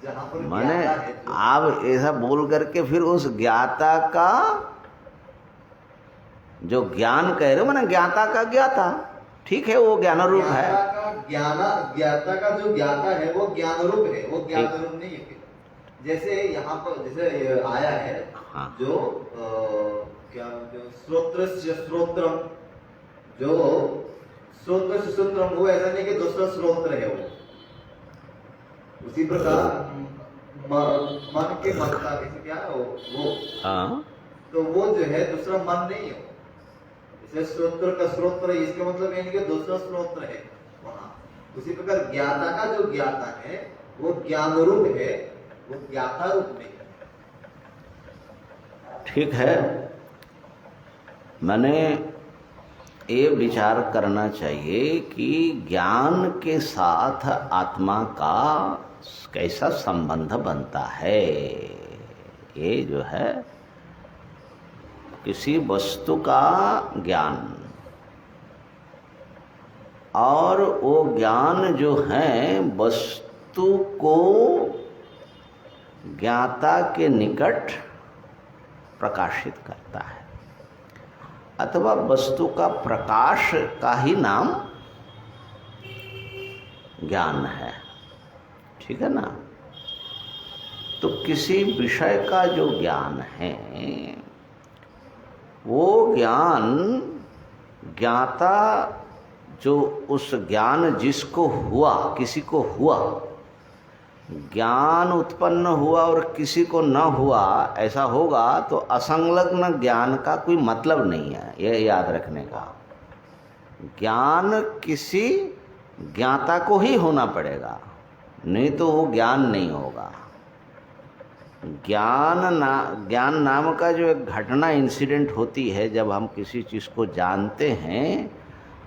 जहां पर माने ज्ञाता है तो आप ऐसा बोल करके फिर उस ज्ञाता का जो ज्ञान कह रहे हो, माने ज्ञाता का ज्ञाता, ठीक है, वो ज्ञान रूप है। ज्ञाता का जो ज्ञाता है वो ज्ञान रूप है, वो ज्ञान रूप नहीं है। जैसे यहाँ पर जैसे आया है, हाँ। जो क्या स्रोत्रस्य स्रोत्रम, जो स्रोत्रस्य स्रोत्रम, वो ऐसा नहीं कि दूसरा स्रोत्र है वो। उसी प्रकार मन के मनता कैसे क्या है वो, हाँ, तो वो जो है दूसरा मन नहीं है। जैसे स्रोत्र का स्रोत्र है, इसका मतलब ये नहीं कि दूसरा स्रोत्र है वहां। उसी प्रकार ज्ञाता का जो ज्ञाता है वो ज्ञान रूप है, वो ज्ञाता रूप नहीं है। ठीक है। मैंने ये विचार करना चाहिए कि ज्ञान के साथ आत्मा का कैसा संबंध बनता है। ये जो है किसी वस्तु का ज्ञान, और वो ज्ञान जो है वस्तु को ज्ञाता के निकट प्रकाशित करता है, अथवा वस्तु का प्रकाश का ही नाम ज्ञान है। ठीक है ना? तो किसी विषय का जो ज्ञान है, वो ज्ञान ज्ञाता, जो उस ज्ञान जिसको हुआ, किसी को हुआ, ज्ञान उत्पन्न हुआ और किसी को न हुआ, ऐसा होगा तो असंलग्न ज्ञान का कोई मतलब नहीं है। यह याद रखने का, ज्ञान किसी ज्ञाता को ही होना पड़ेगा, नहीं तो वो ज्ञान नहीं होगा। ज्ञान नाम का जो एक घटना, इंसिडेंट होती है, जब हम किसी चीज़ को जानते हैं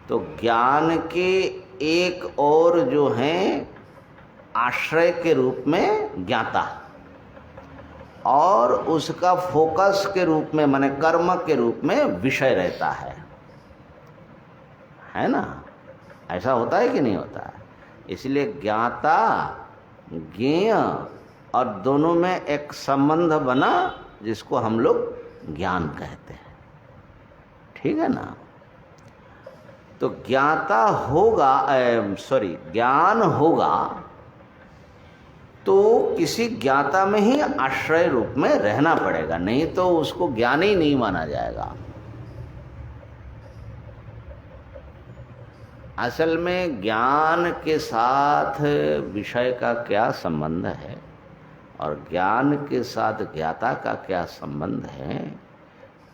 तो ज्ञान के एक और जो हैं आश्रय के रूप में ज्ञाता, और उसका फोकस के रूप में, माने कर्म के रूप में विषय रहता है ना? ऐसा होता है कि नहीं होता है? इसलिए ज्ञाता ज्ञेय और दोनों में एक संबंध बना, जिसको हम लोग ज्ञान कहते हैं। ठीक है ना? तो ज्ञाता होगा, ज्ञान होगा तो किसी ज्ञाता में ही आश्रय रूप में रहना पड़ेगा, नहीं तो उसको ज्ञान ही नहीं माना जाएगा। असल में ज्ञान के साथ विषय का क्या संबंध है और ज्ञान के साथ ज्ञाता का क्या संबंध है,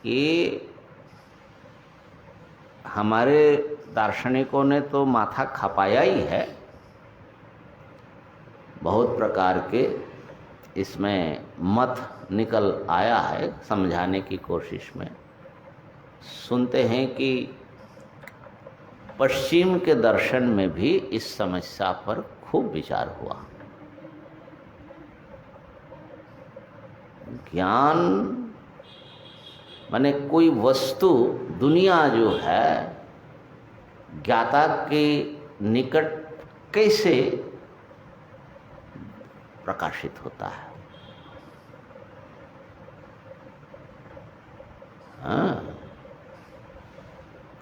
ये हमारे दार्शनिकों ने तो माथा खपाया ही है। बहुत प्रकार के इसमें मत निकल आया है समझाने की कोशिश में। सुनते हैं कि पश्चिम के दर्शन में भी इस समस्या पर खूब विचार हुआ। ज्ञान माने कोई वस्तु, दुनिया जो है, ज्ञाता के निकट कैसे प्रकाशित होता है। हाँ,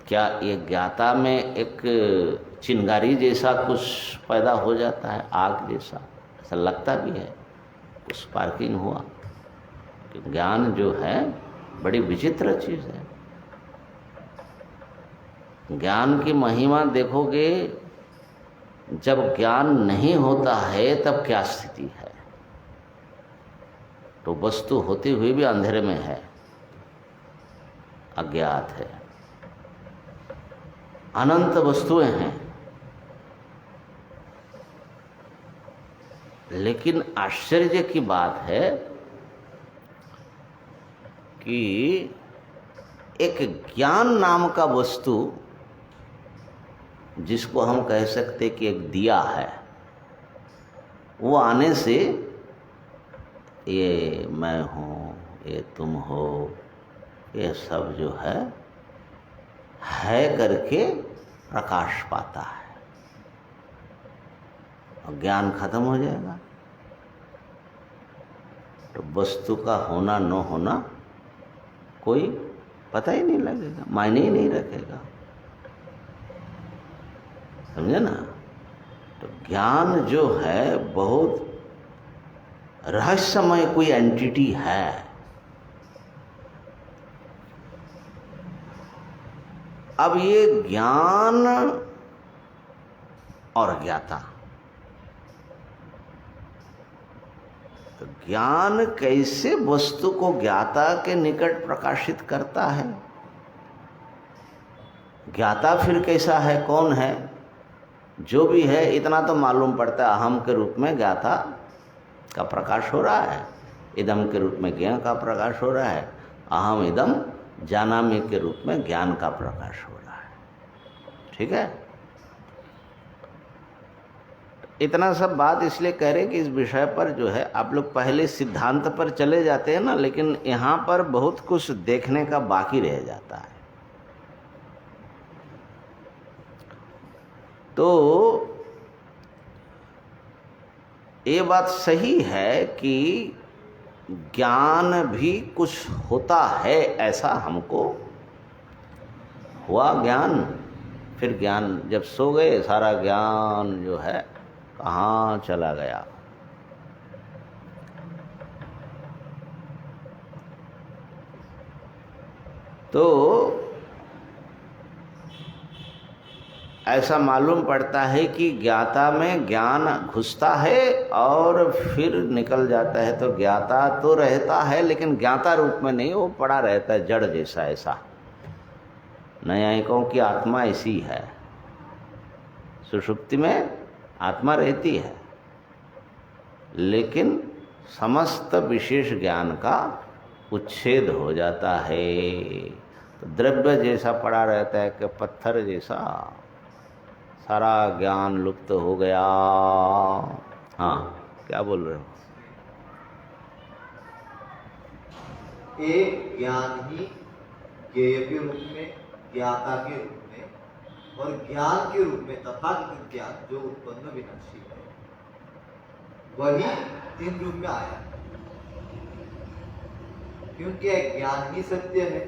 क्या ये ज्ञाता में एक चिंगारी जैसा कुछ पैदा हो जाता है, आग जैसा, ऐसा लगता भी है, कुछ स्पार्किंग हुआ। कि ज्ञान जो है बड़ी विचित्र चीज है। ज्ञान की महिमा देखोगे, जब ज्ञान नहीं होता है तब क्या स्थिति है। तो वस्तु होते हुए भी अंधेरे में है, अज्ञात है, अनंत वस्तुएं हैं। लेकिन आश्चर्य की बात है कि एक ज्ञान नाम का वस्तु, जिसको हम कह सकते कि एक दिया है, वो आने से ये मैं हूँ, ये तुम हो, ये सब जो है करके प्रकाश पाता है और ज्ञान खत्म हो जाएगा। तो वस्तु का होना न होना कोई पता ही नहीं लगेगा, मायने ही नहीं रखेगा। समझे ना? तो ज्ञान जो है बहुत रहस्यमय कोई एंटिटी है। अब ये ज्ञान और ज्ञाता, तो ज्ञान कैसे वस्तु को ज्ञाता के निकट प्रकाशित करता है? ज्ञाता फिर कैसा है, कौन है? जो भी है इतना तो मालूम पड़ता है, अहम के रूप में ज्ञाता का प्रकाश हो रहा है, इदम के रूप में ज्ञान का प्रकाश हो रहा है, अहम इदम जानामि के रूप में ज्ञान का प्रकाश हो रहा है। ठीक है? इतना सब बात इसलिए कह रहे कि इस विषय पर जो है आप लोग पहले सिद्धांत पर चले जाते हैं ना, लेकिन यहाँ पर बहुत कुछ देखने का बाकी रह जाता है। तो ये बात सही है कि ज्ञान भी कुछ होता है, ऐसा हमको हुआ ज्ञान। फिर ज्ञान जब सो गए, सारा ज्ञान जो है कहाँ चला गया? तो ऐसा मालूम पड़ता है कि ज्ञाता में ज्ञान घुसता है और फिर निकल जाता है। तो ज्ञाता तो रहता है लेकिन ज्ञाता रूप में नहीं, वो पड़ा रहता है जड़ जैसा। ऐसा न्यायिकों की आत्मा ऐसी है, सुषुप्ति में आत्मा रहती है लेकिन समस्त विशेष ज्ञान का उच्छेद हो जाता है। तो द्रव्य जैसा पड़ा रहता है कि पत्थर जैसा, सारा ज्ञान लुप्त हो गया। हाँ, क्या बोल रहे हो? एक ज्ञान ही ज्ञेय के रूप में, ज्ञाता के रूप में और ज्ञान के रूप में तथाकथित ज्ञान जो उत्पन्न विनाशी है, वही तीन रूप में आया। क्योंकि ज्ञान ही सत्य है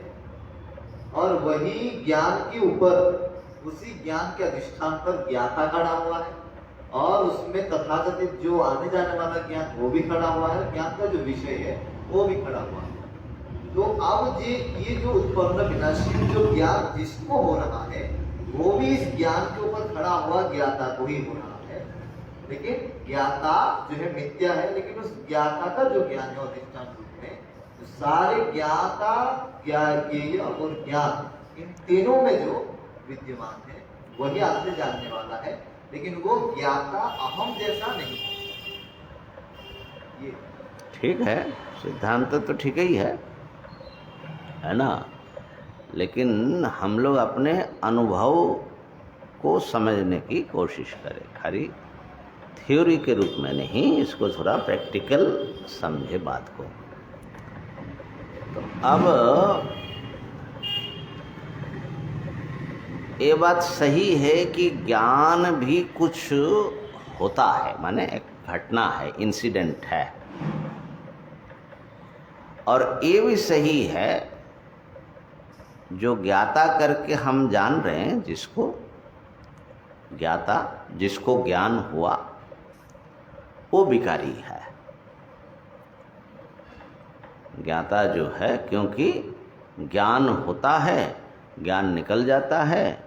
और वही ज्ञान के ऊपर, उसी ज्ञान के अधिष्ठान पर ज्ञाता खड़ा हुआ है और उसमें तथाकथित जो आने जाने वाला ज्ञान वो भी खड़ा हुआ है, ज्ञान का जो विषय है वो भी खड़ा हुआ है। तो अब ये जो उत्पन्न विनाशी जो ज्ञान जिसको हो रहा है वो भी इस ज्ञान के ऊपर खड़ा हुआ ज्ञाता को ही हो रहा है। लेकिन ज्ञाता जो है मिथ्या है, लेकिन उस ज्ञाता का जो ज्ञान है अधिष्ठान रूप में, तो सारे ज्ञाता, ज्ञेय और ज्ञान, इन तीनों में जो विद्यमान है वही आत्म जानने वाला है, लेकिन वो ज्ञाता अहम जैसा नहीं। ये ठीक है, सिद्धांत तो ठीक ही है ना? लेकिन हम लोग अपने अनुभव को समझने की कोशिश करें, खाली थ्योरी के रूप में नहीं, इसको थोड़ा प्रैक्टिकल समझे बात को। तो अब ये बात सही है कि ज्ञान भी कुछ होता है, माने एक घटना है, इंसिडेंट है। और ये भी सही है जो ज्ञाता करके हम जान रहे हैं, जिसको ज्ञाता, जिसको ज्ञान हुआ, वो विकारी है। ज्ञाता जो है, क्योंकि ज्ञान होता है, ज्ञान निकल जाता है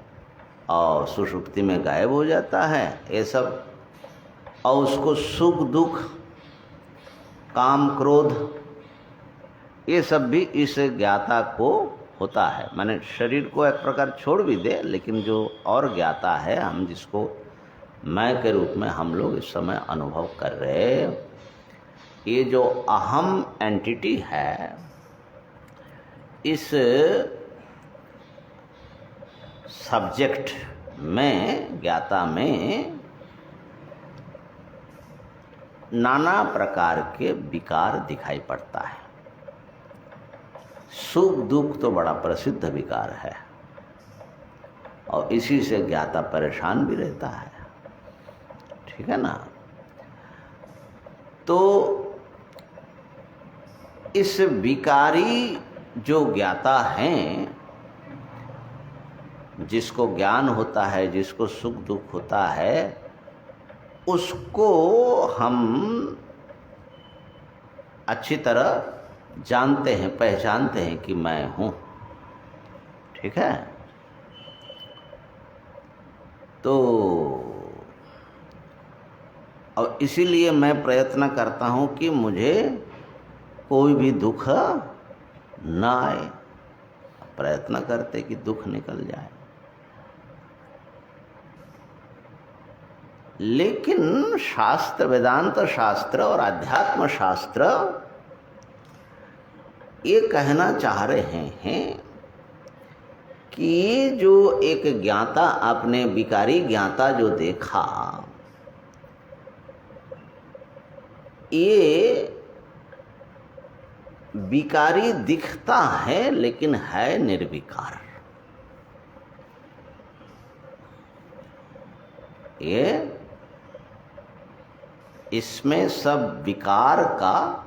और सुषुप्ति में गायब हो जाता है, ये सब। और उसको सुख दुख, काम क्रोध, ये सब भी इस ज्ञाता को होता है। माने शरीर को एक प्रकार छोड़ भी दे, लेकिन जो और ज्ञाता है, हम जिसको मैं के रूप में हम लोग इस समय अनुभव कर रहे हैं, ये जो अहम एंटिटी है, इस सब्जेक्ट में, ज्ञाता में नाना प्रकार के विकार दिखाई पड़ता है। सुख दुख तो बड़ा प्रसिद्ध विकार है और इसी से ज्ञाता परेशान भी रहता है, ठीक है ना। तो इस विकारी जो ज्ञाता हैं, जिसको ज्ञान होता है, जिसको सुख दुख होता है, उसको हम अच्छी तरह जानते हैं, पहचानते हैं कि मैं हूँ, ठीक है। तो और इसीलिए मैं प्रयत्न करता हूँ कि मुझे कोई भी दुख ना आए, प्रयत्न करते कि दुख निकल जाए। लेकिन शास्त्र, वेदांत शास्त्र और अध्यात्म शास्त्र ये कहना चाह रहे हैं कि ये जो एक ज्ञाता, आपने विकारी ज्ञाता जो देखा, ये विकारी दिखता है लेकिन है निर्विकार। ये इसमें सब विकार का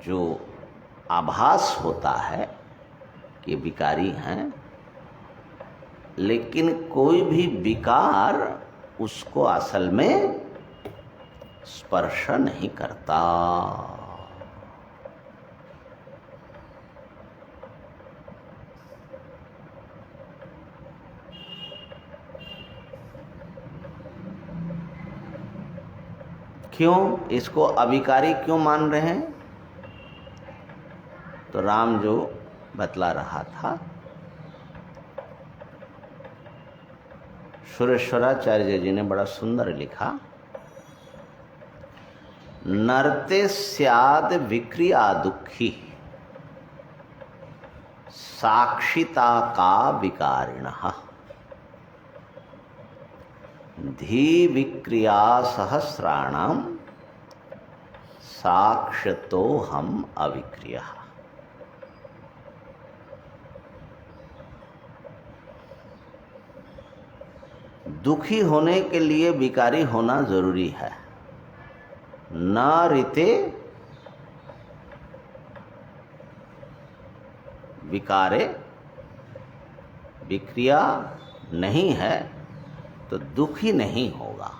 जो आभास होता है कि विकारी हैं, लेकिन कोई भी विकार उसको असल में स्पर्श नहीं करता। क्यों इसको अविकारी क्यों मान रहे हैं? तो राम जो बतला रहा था, सुरेश्वराचार्य जी ने बड़ा सुंदर लिखा, नरते स्याद विक्रिया दुखी साक्षिता का विकारिणः धी विक्रिया सहस्राणाम साक्षतो हम अविक्रिया। दुखी होने के लिए विकारी होना जरूरी है। न रीते विकारे, विक्रिया नहीं है तो दुखी नहीं होगा।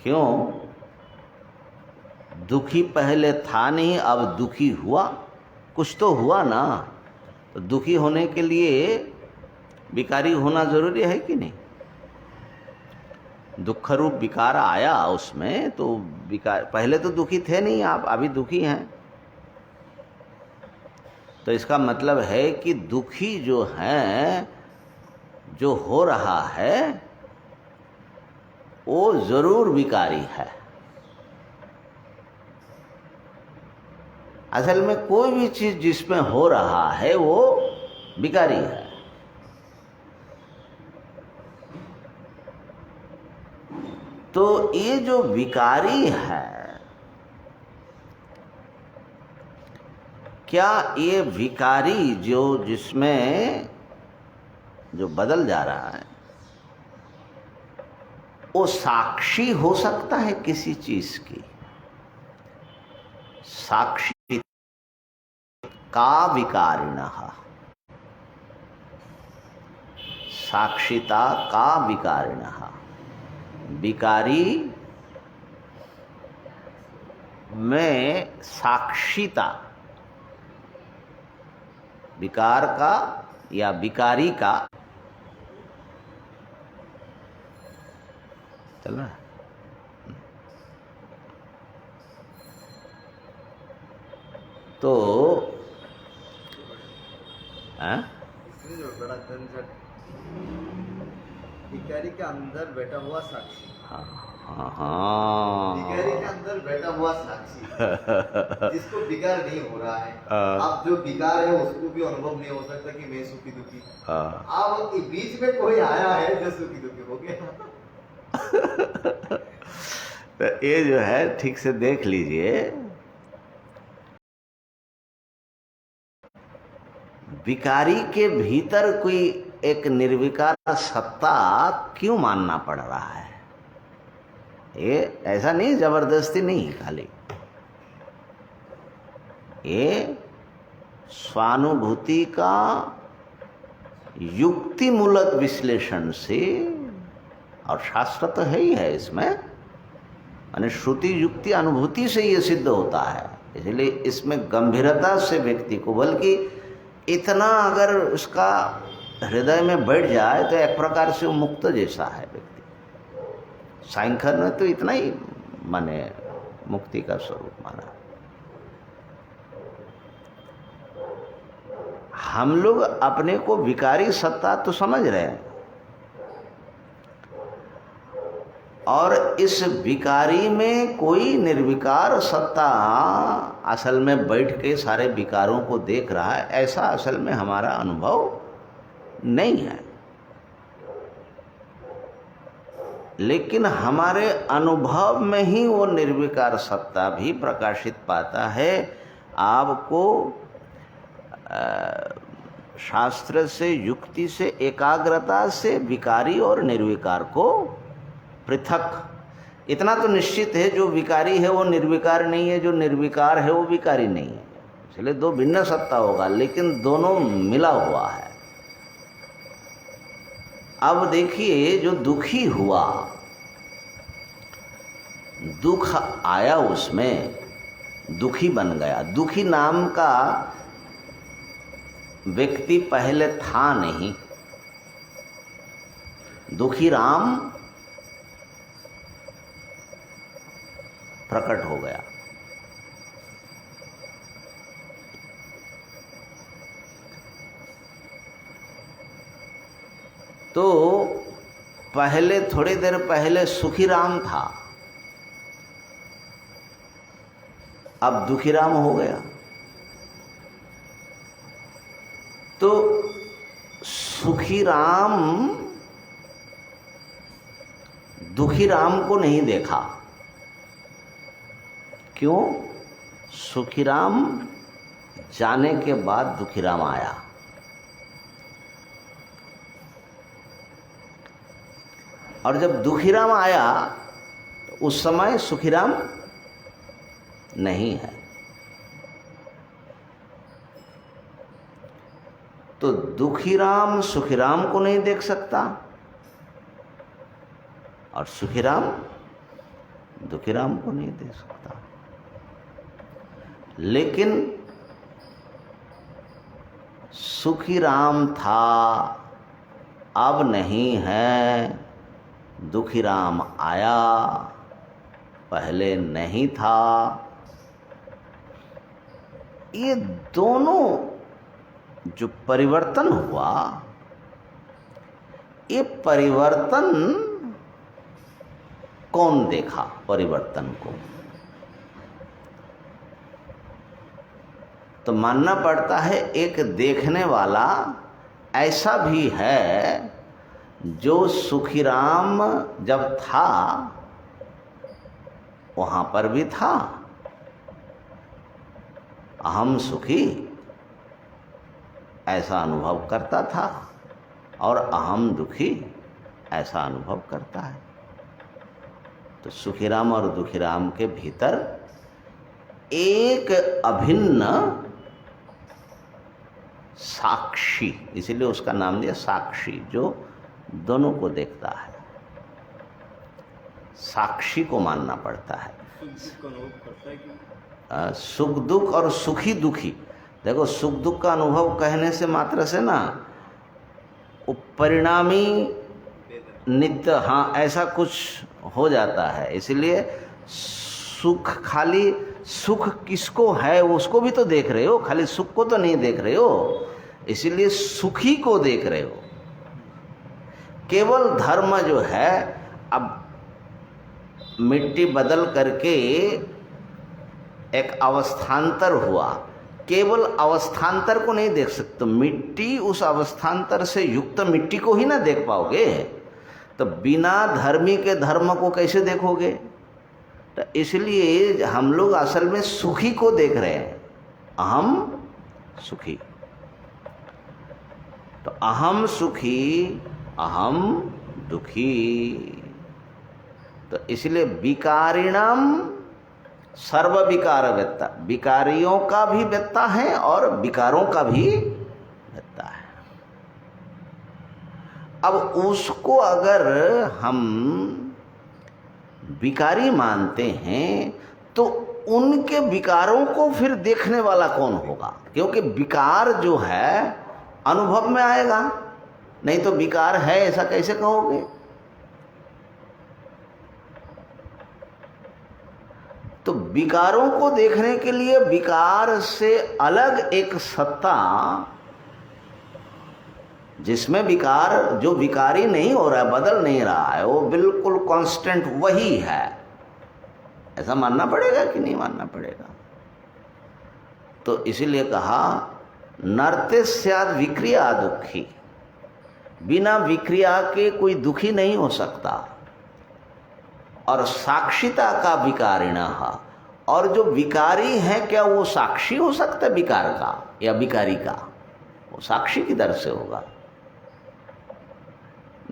क्यों? दुखी पहले था नहीं, अब दुखी हुआ, कुछ तो हुआ ना। तो दुखी होने के लिए विकारी होना जरूरी है कि नहीं? दुख रूप विकार आया उसमें, तो विकार, पहले तो दुखी थे नहीं, आप अभी दुखी हैं। तो इसका मतलब है कि दुखी जो है, जो हो रहा है, वो जरूर विकारी है। असल में कोई भी चीज जिसमें हो रहा है वो विकारी है। तो ये जो विकारी है, क्या ये विकारी जो जिसमें जो बदल जा रहा है वो साक्षी हो सकता है किसी चीज की? साक्षी का विकारिणः, साक्षिता का विकारिणः, विकारी में साक्षिता, विकार का या विकारी का चल रहा है। तो इसमें जो बड़ा झंझट, भिखारी के अंदर बैठा हुआ साक्षी, हाँ भिखारी के अंदर बैठा हुआ साक्षी जिसको विकार नहीं हो रहा है। हाँ। अब जो विकार है उसको भी अनुभव नहीं हो सकता कि मैं सुखी दुखी। हाँ। अब बीच में कोई आया है जो सुखी दुखी हो गया। तो ये जो है ठीक से देख लीजिए, विकारी के भीतर कोई एक निर्विकार सत्ता क्यों मानना पड़ रहा है? ये ऐसा नहीं, जबरदस्ती नहीं, खाली ये स्वानुभूति का युक्तिमूलक विश्लेषण से, और शास्त्र तो है ही है इसमें, माने श्रुति युक्ति अनुभूति से ये सिद्ध होता है। इसलिए इसमें गंभीरता से व्यक्ति को, बल्कि इतना अगर उसका हृदय में बैठ जाए तो एक प्रकार से वो मुक्त जैसा है व्यक्ति। सांख्य ने तो इतना ही माने मुक्ति का स्वरूप माना। हम लोग अपने को विकारी सत्ता तो समझ रहे हैं, और इस विकारी में कोई निर्विकार सत्ता असल में बैठ के सारे विकारों को देख रहा है, ऐसा असल में हमारा अनुभव नहीं है। लेकिन हमारे अनुभव में ही वो निर्विकार सत्ता भी प्रकाशित पाता है। आपको शास्त्र से, युक्ति से, एकाग्रता से विकारी और निर्विकार को पृथक, इतना तो निश्चित है, जो विकारी है वो निर्विकार नहीं है, जो निर्विकार है वो विकारी नहीं है। इसलिए दो भिन्न सत्ता होगा, लेकिन दोनों मिला हुआ है। अब देखिए, जो दुखी हुआ, दुख आया, उसमें दुखी बन गया। दुखी नाम का व्यक्ति पहले था नहीं, दुखी राम प्रकट हो गया। तो पहले, थोड़ी देर पहले सुखी राम था, अब दुखी राम हो गया। तो सुखी राम दुखी राम को नहीं देखा। क्यों? सुखी राम जाने के बाद दुखी राम आया। और जब दुखी राम आया तो उस समय सुखी राम नहीं है। तो दुखी राम सुखी राम को नहीं देख सकता, और सुखी राम दुखी राम को नहीं देख सकता। लेकिन सुखी राम था, अब नहीं है। दुखी राम आया, पहले नहीं था। ये दोनों जो परिवर्तन हुआ, ये परिवर्तन कौन देखा? परिवर्तन को तो मानना पड़ता है एक देखने वाला ऐसा भी है, जो सुखीराम जब था वहां पर भी था, अहम सुखी ऐसा अनुभव करता था और अहम दुखी ऐसा अनुभव करता है। तो सुखीराम और दुखीराम के भीतर एक अभिन्न साक्षी, इसीलिए उसका नाम दिया साक्षी, जो दोनों को देखता है। साक्षी को मानना पड़ता है। सुख दुख का अनुभव करता है कि सुख दुख और सुखी दुखी, देखो सुख दुख का अनुभव कहने से मात्र से ना वो परिणामी नित्य, हाँ ऐसा कुछ हो जाता है। इसलिए सुख, खाली सुख किसको है उसको भी तो देख रहे हो, खाली सुख को तो नहीं देख रहे हो। इसीलिए सुखी को देख रहे हो। केवल धर्म जो है, अब मिट्टी बदल करके एक अवस्थांतर हुआ, केवल अवस्थांतर को नहीं देख सकते। मिट्टी उस अवस्थांतर से युक्त मिट्टी को ही ना देख पाओगे, तो बिना धर्मी के धर्म को कैसे देखोगे? तो इसलिए हम लोग असल में सुखी को देख रहे हैं, अहम सुखी। तो अहम सुखी अहम दुखी, तो इसलिए विकारिणाम सर्व विकार व्यक्ता, विकारियों का भी व्यक्ता है और विकारों का भी व्यक्ता है। अब उसको अगर हम विकारी मानते हैं तो उनके विकारों को फिर देखने वाला कौन होगा? क्योंकि विकार जो है अनुभव में आएगा, नहीं तो विकार है ऐसा कैसे कहोगे? तो विकारों को देखने के लिए विकार से अलग एक सत्ता, जिसमें विकार, जो विकारी नहीं हो रहा है, बदल नहीं रहा है, वो बिल्कुल कांस्टेंट वही है, ऐसा मानना पड़ेगा कि नहीं मानना पड़ेगा? तो इसीलिए कहा नर्ते स्याद विक्रिया दुखी, बिना विक्रिया के कोई दुखी नहीं हो सकता। और साक्षिता का विकारिणा, और जो विकारी है क्या वो साक्षी हो सकता है विकार का या विकारी का? वो साक्षी किधर से होगा?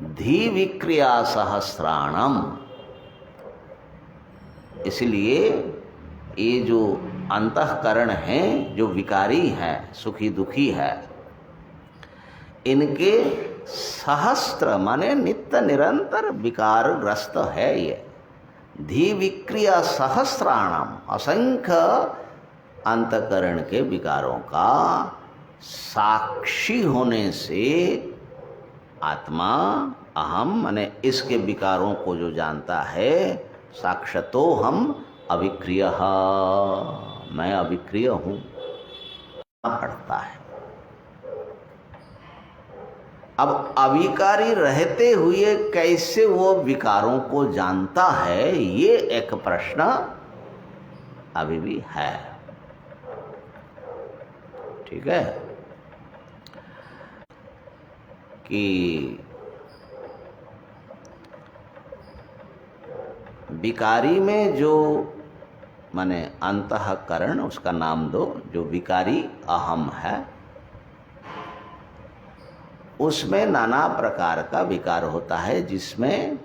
धी विक्रिया सहस्राणम, इसलिए ये जो अंतःकरण हैं, जो विकारी है, सुखी दुखी है, इनके सहस्त्र माने नित्य निरंतर विकारग्रस्त है ये। धी विक्रिया सहस्राणम, असंख्य अंतःकरण के विकारों का साक्षी होने से आत्मा अहम माने इसके विकारों को जो जानता है, साक्षतो हम अविक्रिय, मैं अविक्रिय हूँ, पड़ता है। अब अविकारी रहते हुए कैसे वो विकारों को जानता है, ये एक प्रश्न अभी भी है। ठीक है कि विकारी में जो माने अंतःकरण, उसका नाम दो, जो विकारी अहम है, उसमें नाना प्रकार का विकार होता है, जिसमें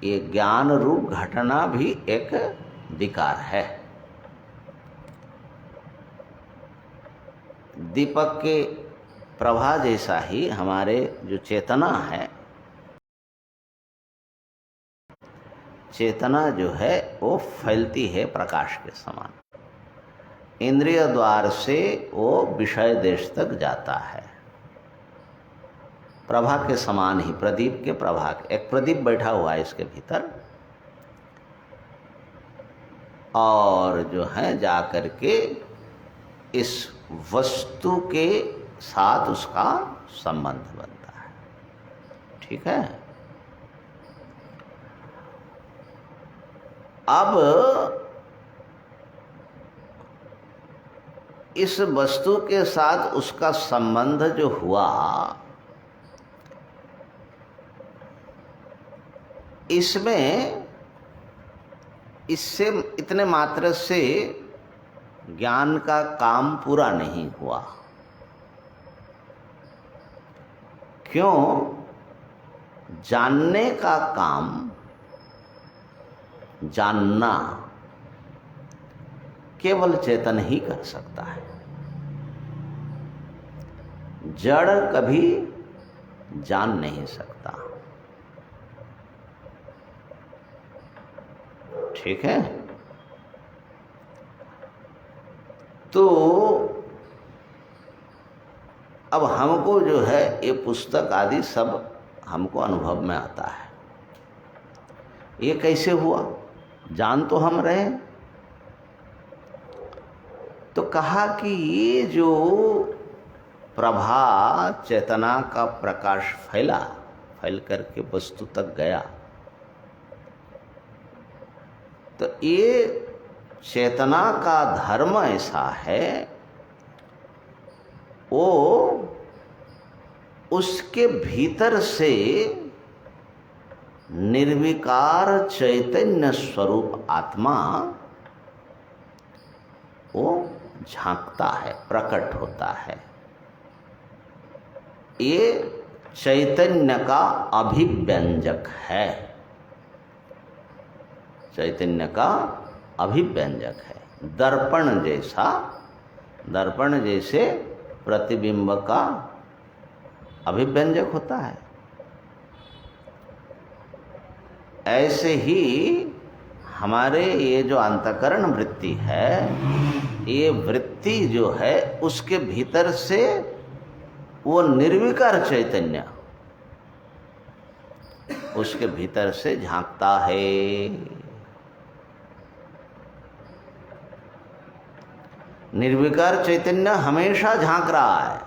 ये ज्ञान रूप घटना भी एक विकार है। दीपक के प्रभा जैसा ही हमारे जो चेतना है, चेतना जो है वो फैलती है प्रकाश के समान, इंद्रिय द्वार से वो विषय देश तक जाता है। प्रभा के समान ही, प्रदीप के प्रभा, एक प्रदीप बैठा हुआ है इसके भीतर, और जो है जा कर के इस वस्तु के साथ उसका संबंध बनता है। ठीक है। अब इस वस्तु के साथ उसका संबंध जो हुआ, इसमें इससे इतने मात्र से ज्ञान का काम पूरा नहीं हुआ। क्यों? जानने का काम, जानना केवल चेतन ही कर सकता है। जड़ कभी जान नहीं सकता। ठीक है? तो अब हमको जो है ये पुस्तक आदि सब हमको अनुभव में आता है। ये कैसे हुआ? जान तो हम रहे। तो कहा कि ये जो प्रभा चेतना का प्रकाश फैला, फैल करके वस्तु तक गया, तो ये चेतना का धर्म ऐसा है, वो उसके भीतर से निर्विकार चैतन्य स्वरूप आत्मा वो झांकता है, प्रकट होता है। ये चैतन्य का अभिव्यंजक है, चैतन्य का अभिव्यंजक है। दर्पण जैसा, दर्पण जैसे प्रतिबिंब का अभिव्यंजक होता है, ऐसे ही हमारे ये जो अंतःकरण वृत्ति है, ये वृत्ति जो है उसके भीतर से वो निर्विकार चैतन्य उसके भीतर से झांकता है। निर्विकार चैतन्य हमेशा झांक रहा है,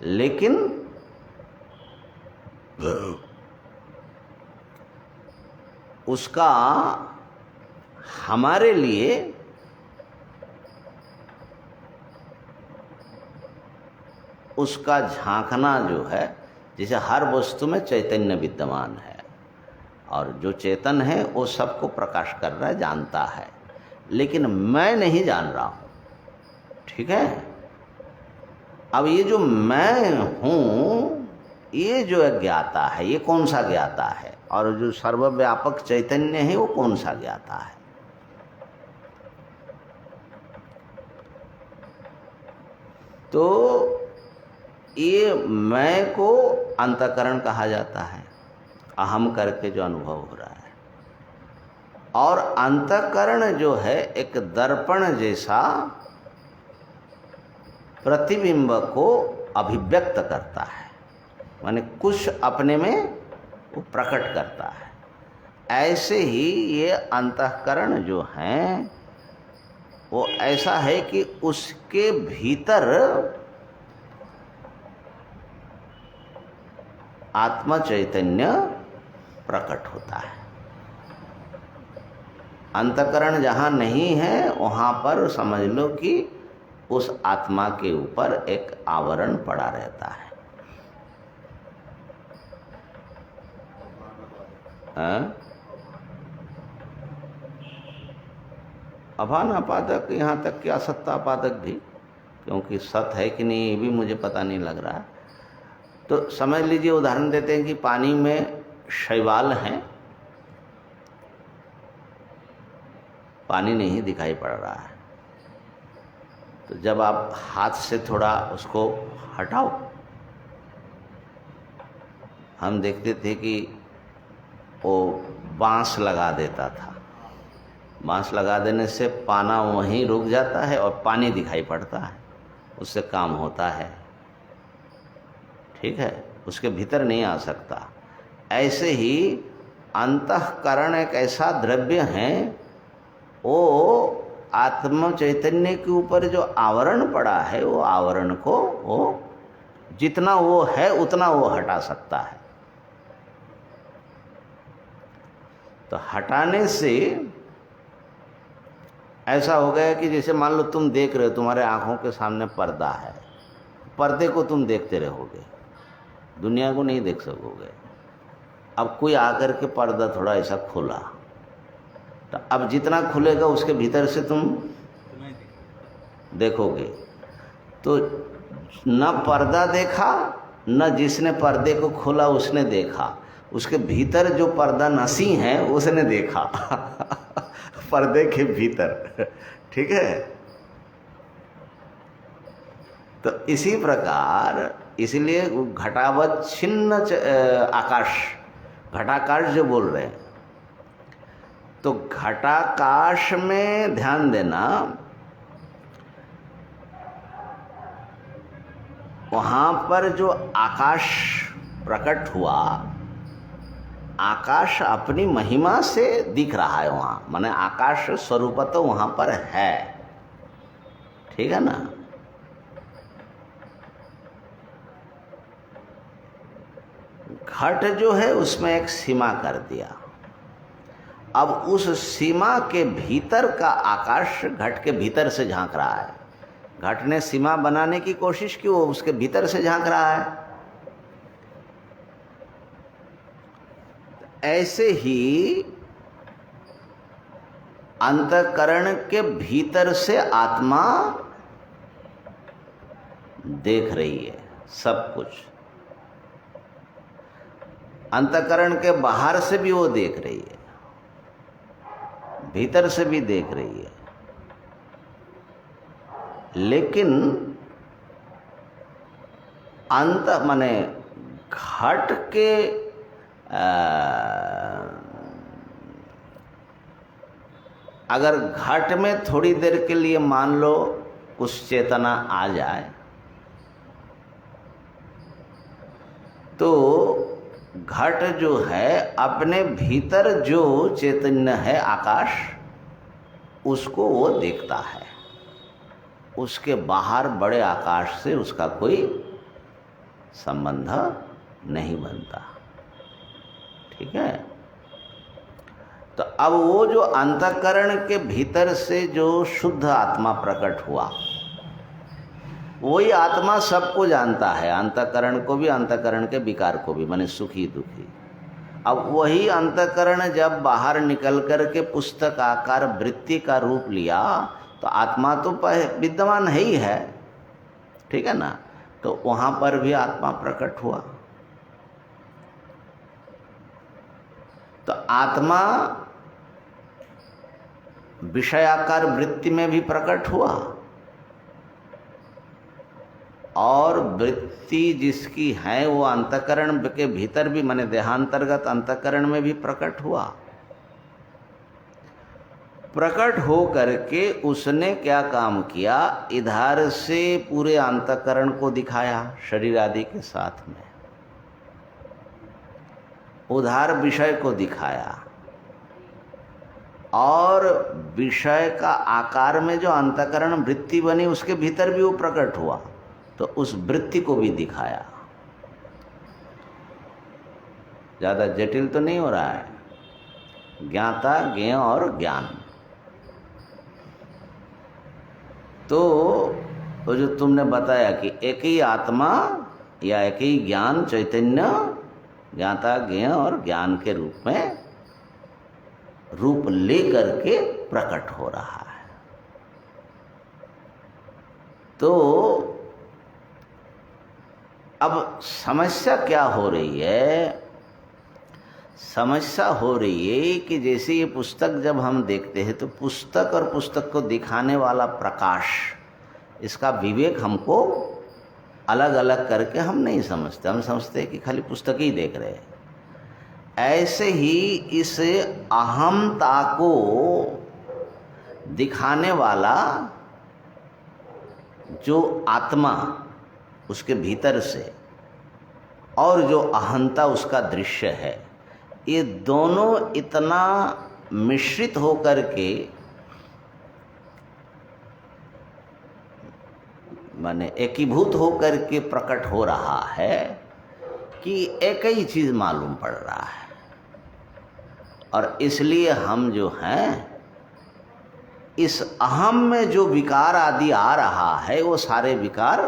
लेकिन उसका हमारे लिए उसका झांकना जो है, जैसे हर वस्तु में चैतन्य विद्यमान है और जो चेतन है वो सबको प्रकाश कर रहा है, जानता है, लेकिन मैं नहीं जान रहा हूँ। ठीक है? अब ये जो मैं हूँ, ये जो ज्ञाता है, ये कौन सा ज्ञाता है? और जो सर्वव्यापक चैतन्य है वो कौन सा ज्ञाता है? तो ये मैं को अंतःकरण कहा जाता है, अहम करके जो अनुभव हो रहा है। और अंतःकरण जो है एक दर्पण जैसा प्रतिबिंब को अभिव्यक्त करता है, माने कुछ अपने में वो प्रकट करता है। ऐसे ही ये अंतःकरण जो हैं वो ऐसा है कि उसके भीतर आत्मा चैतन्य प्रकट होता है। अंतःकरण जहाँ नहीं है वहाँ पर समझ लो कि उस आत्मा के ऊपर एक आवरण पड़ा रहता है। अभान अपादक, यहाँ तक कि असत्तापादक भी, क्योंकि सत है कि नहीं ये भी मुझे पता नहीं लग रहा है। तो समझ लीजिए, उदाहरण देते हैं कि पानी में शैवाल हैं, पानी नहीं दिखाई पड़ रहा है, तो जब आप हाथ से थोड़ा उसको हटाओ, हम देखते थे कि वो बांस लगा देता था, बांस लगा देने से पाना वहीं रुक जाता है और पानी दिखाई पड़ता है, उससे काम होता है। ठीक है? उसके भीतर नहीं आ सकता। ऐसे ही अंतःकरण एक ऐसा द्रव्य है, वो आत्म चैतन्य के ऊपर जो आवरण पड़ा है, वो आवरण को वो जितना वो है उतना वो हटा सकता है। तो हटाने से ऐसा हो गया कि जैसे मान लो तुम देख रहे हो, तुम्हारे आंखों के सामने पर्दा है, पर्दे को तुम देखते रहोगे, दुनिया को नहीं देख सकोगे। अब कोई आकर के पर्दा थोड़ा ऐसा खोला, तो अब जितना खुलेगा उसके भीतर से तुम उतना ही दिखेगा। देखोगे। तो न पर्दा देखा, न जिसने पर्दे को खोला उसने देखा, उसके भीतर जो पर्दा नसी है उसने देखा पर्दे के भीतर। ठीक है। तो इसी प्रकार, इसलिए घटावत छिन्न आकाश, घटाकाश जो बोल रहे हैं, तो घटाकाश में ध्यान देना, वहां पर जो आकाश प्रकट हुआ, आकाश अपनी महिमा से दिख रहा है वहां, माने आकाश स्वरूप तो वहां पर है। ठीक है ना। घट जो है उसमें एक सीमा कर दिया। अब उस सीमा के भीतर का आकाश घट के भीतर से झांक रहा है। घट ने सीमा बनाने की कोशिश की, वो उसके भीतर से झांक रहा है। ऐसे ही अंतःकरण के भीतर से आत्मा देख रही है सब कुछ। अंतःकरण के बाहर से भी वो देख रही है, भीतर से भी देख रही है। लेकिन अंत माने घट के अगर घट में थोड़ी देर के लिए मान लो कुछ चेतना आ जाए, तो घट जो है अपने भीतर जो चैतन्य है आकाश, उसको वो देखता है। उसके बाहर बड़े आकाश से उसका कोई संबंध नहीं बनता। ठीक है। तो अब वो जो अंतःकरण के भीतर से जो शुद्ध आत्मा प्रकट हुआ, वही आत्मा सबको जानता है, अंतःकरण को भी, अंतःकरण के विकार को भी, माने सुखी दुखी। अब वही अंतःकरण जब बाहर निकल कर के पुस्तक आकार वृत्ति का रूप लिया, तो आत्मा तो विद्यमान है ही है। ठीक है ना। तो वहां पर भी आत्मा प्रकट हुआ। तो आत्मा विषयाकार वृत्ति में भी प्रकट हुआ, और वृत्ति जिसकी है वो अंतःकरण के भीतर भी, माने देहांतर्गत अंतःकरण में भी प्रकट हुआ। प्रकट हो करके उसने क्या काम किया, इधर से पूरे अंतःकरण को दिखाया शरीर आदि के साथ में, उधर विषय को दिखाया, और विषय का आकार में जो अंतःकरण वृत्ति बनी उसके भीतर भी वो प्रकट हुआ, तो उस वृत्ति को भी दिखाया। ज्यादा जटिल तो नहीं हो रहा है। ज्ञाता, ज्ञेय और ज्ञान। तो वो जो तुमने बताया कि एक ही आत्मा या एक ही ज्ञान चैतन्य ज्ञाता, ज्ञेय और ज्ञान के रूप में रूप ले करके प्रकट हो रहा है। तो अब समस्या क्या हो रही है? समस्या हो रही है कि जैसे ये पुस्तक जब हम देखते हैं, तो पुस्तक और पुस्तक को दिखाने वाला प्रकाश, इसका विवेक हमको अलग अलग करके हम नहीं समझते। हम समझते हैं कि खाली पुस्तक ही देख रहे हैं। ऐसे ही इस अहमता को दिखाने वाला जो आत्मा उसके भीतर से, और जो अहंता उसका दृश्य है, ये दोनों इतना मिश्रित होकर के, माने एकीभूत होकर के प्रकट हो रहा है कि एक ही चीज मालूम पड़ रहा है। और इसलिए हम जो हैं, इस अहम में जो विकार आदि आ रहा है, वो सारे विकार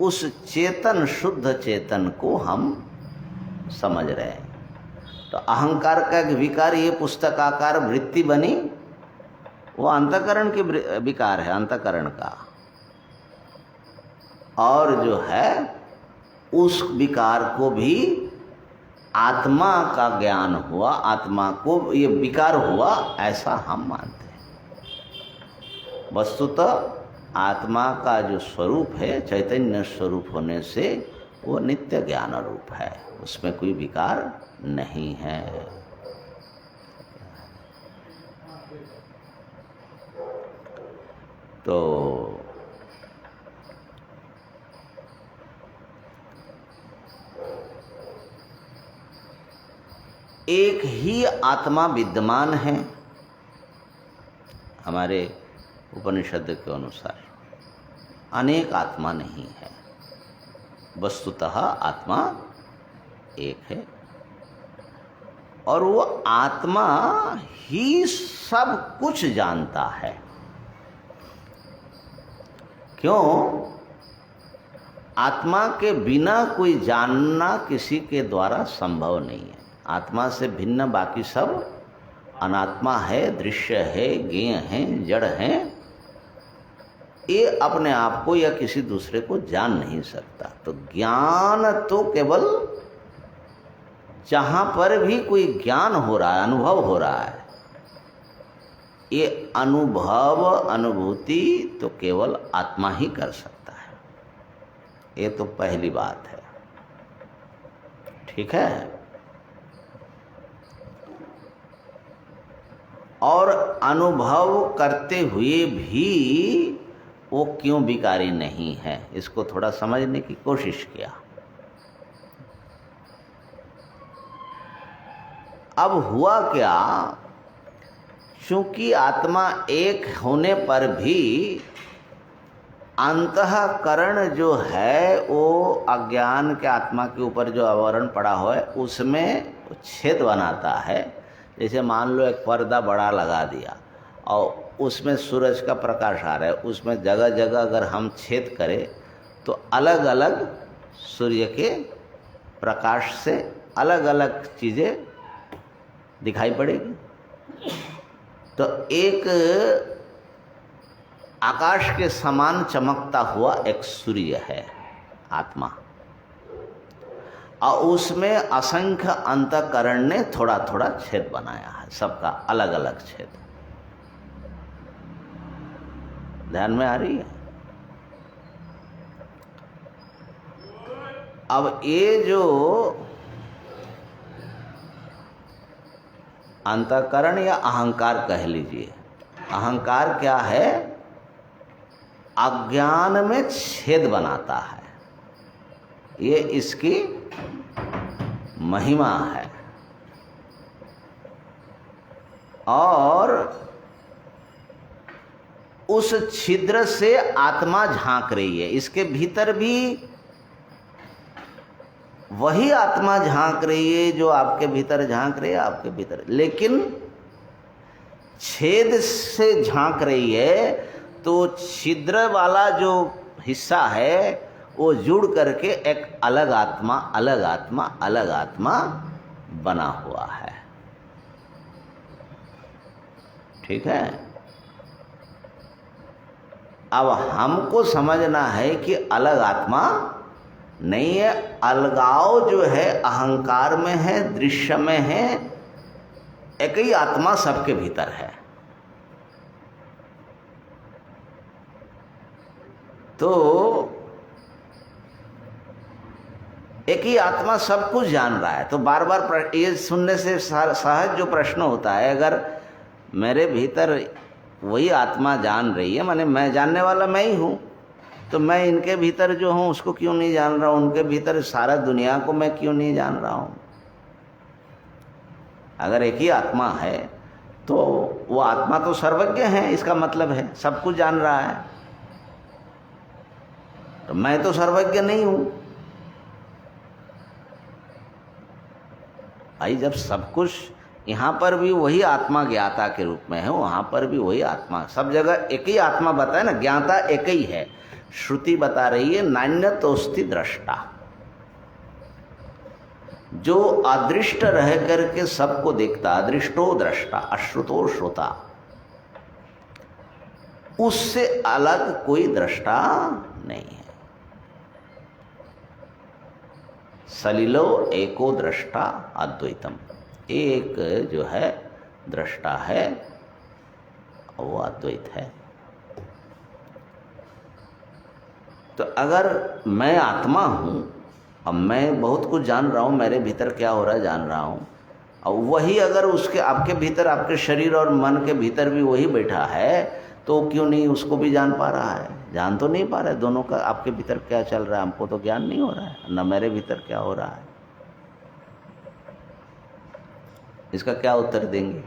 उस चेतन, शुद्ध चेतन को हम समझ रहे हैं। तो अहंकार का एक विकार, ये पुस्तकाकार वृत्ति बनी, वो अंतःकरण की विकार है, अंतःकरण का। और जो है उस विकार को भी आत्मा का ज्ञान हुआ, आत्मा को ये विकार हुआ, ऐसा हम मानते हैं। वस्तुतः आत्मा का जो स्वरूप है, चैतन्य स्वरूप होने से वो नित्य ज्ञान रूप है, उसमें कोई विकार नहीं है। तो एक ही आत्मा विद्यमान है हमारे उपनिषद के अनुसार, अनेक आत्मा नहीं है। वस्तुतः आत्मा एक है और वो आत्मा ही सब कुछ जानता है। क्यों? आत्मा के बिना कोई जानना किसी के द्वारा संभव नहीं है। आत्मा से भिन्न बाकी सब अनात्मा है, दृश्य है, ज्ञेय है, जड़ है। ये अपने आप को या किसी दूसरे को जान नहीं सकता। तो ज्ञान तो केवल जहाँ पर भी कोई ज्ञान हो रहा है, अनुभव हो रहा है, ये अनुभव अनुभूति तो केवल आत्मा ही कर सकता है। ये तो पहली बात है। ठीक है। और अनुभव करते हुए भी वो क्यों विकारी नहीं है, इसको थोड़ा समझने की कोशिश किया। अब हुआ क्या, चूंकि आत्मा एक होने पर भी अंतःकरण जो है वो अज्ञान के आत्मा के ऊपर जो आवरण पड़ा हुआ है उसमें छेद बनाता है। जैसे मान लो एक पर्दा बड़ा लगा दिया और उसमें सूरज का प्रकाश आ रहा है, उसमें जगह जगह अगर हम छेद करें तो अलग अलग सूर्य के प्रकाश से अलग अलग चीज़ें दिखाई पड़ेगी। तो एक आकाश के समान चमकता हुआ एक सूर्य है आत्मा, और उसमें असंख्य अंतःकरण ने थोड़ा थोड़ा छेद बनाया है, सबका अलग अलग छेद। ध्यान में आ रही है? अब ये जो अंतःकरण या अहंकार कह लीजिए, अहंकार क्या है? अज्ञान में छेद बनाता है, ये इसकी महिमा है। और उस छिद्र से आत्मा झांक रही है, इसके भीतर भी वही आत्मा झांक रही है जो आपके भीतर झांक रही है, आपके भीतर, लेकिन छेद से झांक रही है। तो छिद्र वाला जो हिस्सा है वो जुड़ करके एक अलग आत्मा अलग आत्मा अलग आत्मा बना हुआ है। ठीक है। अब हमको समझना है कि अलग आत्मा नहीं है, अलगाव जो है अहंकार में है, दृश्य में है, एक ही आत्मा सबके भीतर है। तो एक ही आत्मा सब कुछ जान रहा है। तो बार बार ये सुनने से सहज जो प्रश्न होता है, अगर मेरे भीतर वही आत्मा जान रही है, माने मैं जानने वाला मैं ही हूँ, तो मैं इनके भीतर जो हूँ उसको क्यों नहीं जान रहा हूँ, उनके भीतर सारा दुनिया को मैं क्यों नहीं जान रहा हूँ। अगर एक ही आत्मा है तो वो आत्मा तो सर्वज्ञ है, इसका मतलब है सब कुछ जान रहा है। तो मैं तो सर्वज्ञ नहीं हूँ भाई। जब सब कुछ यहाँ पर भी वही आत्मा ज्ञाता के रूप में है, वहाँ पर भी वही आत्मा, सब जगह एक ही आत्मा बताए ना, ज्ञाता एक ही है। श्रुति बता रही है नान्यतोस्ति दृष्टा, जो अदृष्ट रह करके सबको देखता, अदृष्टो दृष्टा, अश्रुतो श्रोता, उससे अलग कोई दृष्टा नहीं है। सलिलो एको दृष्टा अद्वैतम, एक जो है दृष्टा है वो अद्वैत है। तो अगर मैं आत्मा हूँ, अब मैं बहुत कुछ जान रहा हूँ, मेरे भीतर क्या हो रहा है जान रहा हूँ, और वही अगर उसके आपके भीतर, आपके शरीर और मन के भीतर भी वही बैठा है, तो क्यों नहीं उसको भी जान पा रहा है? जान तो नहीं पा रहा है दोनों का, आपके भीतर क्या चल रहा है हमको तो ज्ञान नहीं हो रहा है, न मेरे भीतर क्या हो रहा है। इसका क्या उत्तर देंगे?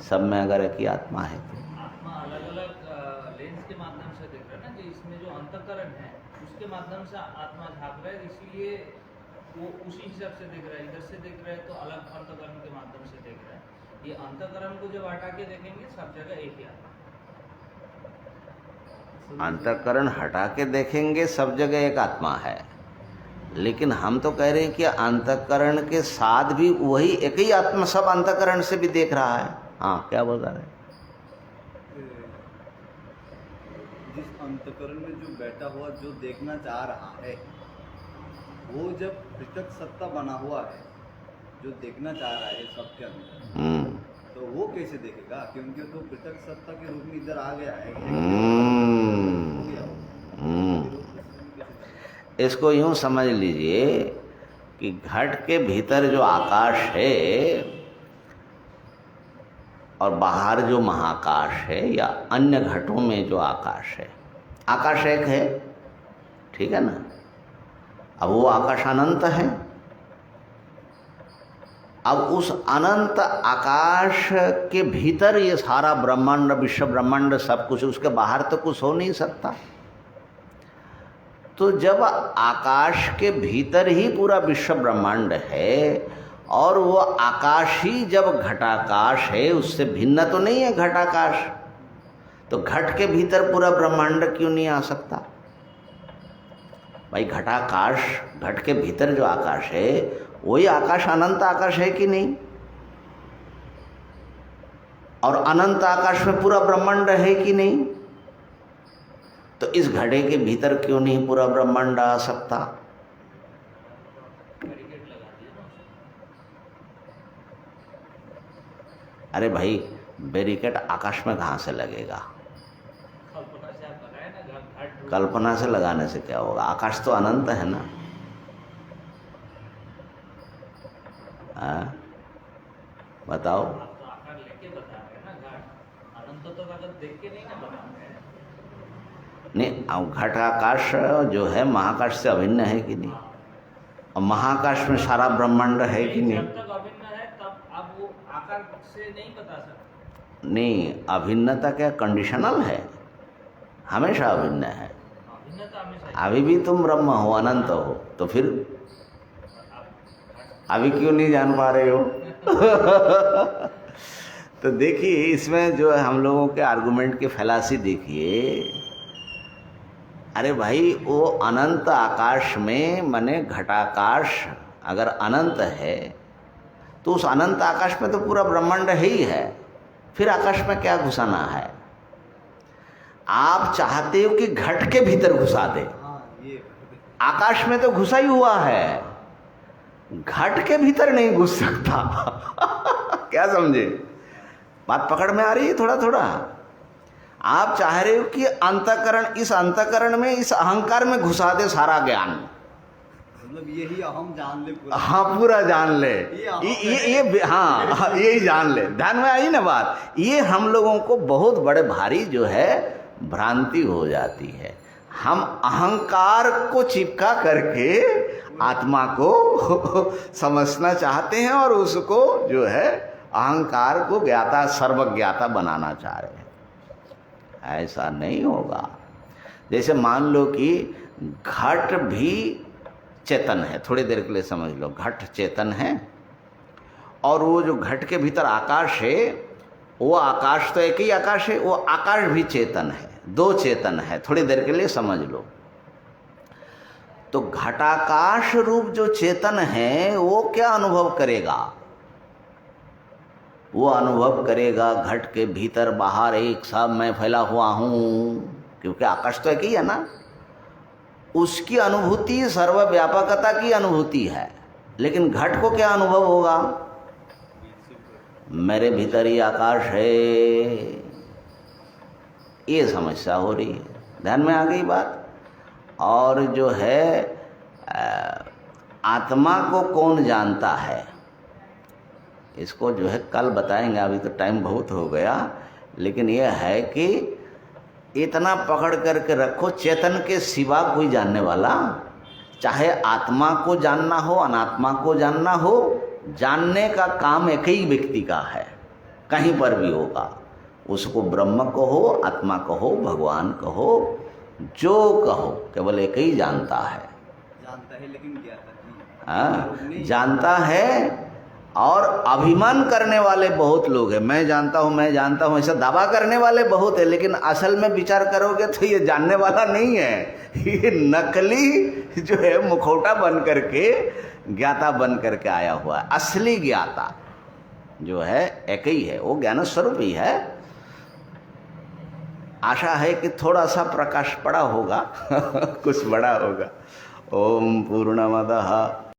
सब में अगर एक ही आत्मा है तो आत्मा अलग अलग लेंस के माध्यम से देख रहा है ना, कि इसमें जो अंतःकरण है उसके माध्यम से आत्मा झांक रहा है, इसलिए वो उसी हिसाब से देख रहा है। इधर से देख रहा है तो अलग अंतःकरण के माध्यम से देख रहा है। ये अंतःकरण को जब हटा के देखेंगे सब जगह एक ही आत्मा। अंतःकरण हटा के देखेंगे सब जगह एक आत्मा है, लेकिन हम तो कह रहे हैं कि अंतःकरण के साथ भी वही एक ही आत्मा सब अंतःकरण से भी देख रहा है। हाँ, क्या बोल रहा है? जिस अंतःकरण में जो बैठा हुआ जो देखना चाह रहा है, वो जब पृथक सत्ता बना हुआ है, जो देखना चाह रहा है सबके अंदर, तो वो कैसे देखेगा? क्योंकि तो पृथक सत्ता के रूप में इधर आ गया है। इसको यूं समझ लीजिए कि घट के भीतर जो आकाश है और बाहर जो महाकाश है, या अन्य घटों में जो आकाश है, आकाश एक है, ठीक है ना? अब वो आकाश अनंत है। अब उस अनंत आकाश के भीतर ये सारा ब्रह्मांड, विश्व ब्रह्मांड सब कुछ, उसके बाहर तो कुछ हो नहीं सकता। तो जब आकाश के भीतर ही पूरा विश्व ब्रह्मांड है, और वो आकाश ही जब घटाकाश है, उससे भिन्न तो नहीं है घटाकाश, तो घट के भीतर पूरा ब्रह्मांड क्यों नहीं आ सकता? भाई घटाकाश, घट के भीतर जो आकाश है वही आकाश अनंत आकाश है कि नहीं? और अनंत आकाश में पूरा ब्रह्मांड है कि नहीं? तो इस घड़े के भीतर क्यों नहीं पूरा ब्रह्मांड आ सकता? अरे भाई, बैरिकेड आकाश में कहाँ से लगेगा? कल्पना से लगाने से क्या होगा? आकाश तो अनंत है ना। बताओ। आकार लेके बता रहे हैं ना, घट अनंत तो अगर देख के नहीं ना बता रहे हैं। नहीं, अब घट आकाश जो है महाकाश से अभिन्न है कि नहीं? और महाकाश में सारा ब्रह्मांड है कि नहीं? जब तक अभिन्न है तब आप वो आकार से नहीं बता सकते। नहीं, अभिन्नता क्या कंडीशनल है? हमेशा अभिन्न है। अभिन्नता हमेशा। अभी भी तुम ब्रह्म हो, अनंत हो, तो फिर अभी क्यों नहीं जान पा रहे हो? तो देखिए, इसमें जो है हम लोगों के आर्गुमेंट की फैलासी देखिए। अरे भाई, वो अनंत आकाश में माने घटाकाश अगर अनंत है, तो उस अनंत आकाश में तो पूरा ब्रह्मांड है ही है, फिर आकाश में क्या घुसाना है? आप चाहते हो कि घट के भीतर घुसा दे, आकाश में तो घुसा ही हुआ है, घट के भीतर नहीं घुस सकता। क्या समझे? बात पकड़ में आ रही है थोड़ा थोड़ा? आप चाह रहे हो कि अंतःकरण, इस अंतःकरण में, इस अहंकार में घुसा दे सारा ज्ञान, मतलब यही अहम जान ले पूरा। हाँ, पूरा जान ले, ये हाँ, यही जान ले। ध्यान में आई ना बात? ये हम लोगों को बहुत बड़े भारी जो है भ्रांति हो जाती है। हम अहंकार को चिपका करके आत्मा को समझना चाहते हैं, और उसको जो है अहंकार को ज्ञाता, सर्वज्ञाता बनाना चाह रहे हैं। ऐसा नहीं होगा। जैसे मान लो कि घट भी चेतन है, थोड़ी देर के लिए समझ लो, घट चेतन है, और वो जो घट के भीतर आकाश है, वो आकाश तो एक ही आकाश है, वो आकाश भी चेतन है, दो चेतन है, थोड़ी देर के लिए समझ लो। तो घटाकाश रूप जो चेतन है वो क्या अनुभव करेगा? वो अनुभव करेगा घट के भीतर बाहर एक साथ मैं फैला हुआ हूं, क्योंकि आकाश तो एक ही है ना। उसकी अनुभूति सर्वव्यापकता की अनुभूति है, लेकिन घट को क्या अनुभव होगा? मेरे भीतर ही आकाश है। ये समस्या हो रही है, ध्यान में आ गई बात। और जो है आत्मा को कौन जानता है, इसको जो है कल बताएंगे, अभी तो टाइम बहुत हो गया। लेकिन यह है कि इतना पकड़ करके रखो, चेतन के सिवा कोई जानने वाला, चाहे आत्मा को जानना हो अनात्मा को जानना हो, जानने का काम एक ही व्यक्ति का है, कहीं पर भी होगा। उसको ब्रह्म कहो, आत्मा कहो, भगवान कहो, जो कहो, केवल एक ही जानता है। जानता है लेकिन ज्ञाता नहीं। हाँ, जानता है। और अभिमान करने वाले बहुत लोग हैं, मैं जानता हूँ ऐसा दावा करने वाले बहुत है, लेकिन असल में विचार करोगे तो ये जानने वाला नहीं है, ये नकली जो है मुखौटा बन करके ज्ञाता बन करके आया हुआ है। असली ज्ञाता जो है एक ही है, वो ज्ञान स्वरूप ही है। आशा है कि थोड़ा सा प्रकाश पड़ा होगा कुछ बड़ा होगा। ओम पूर्णमदः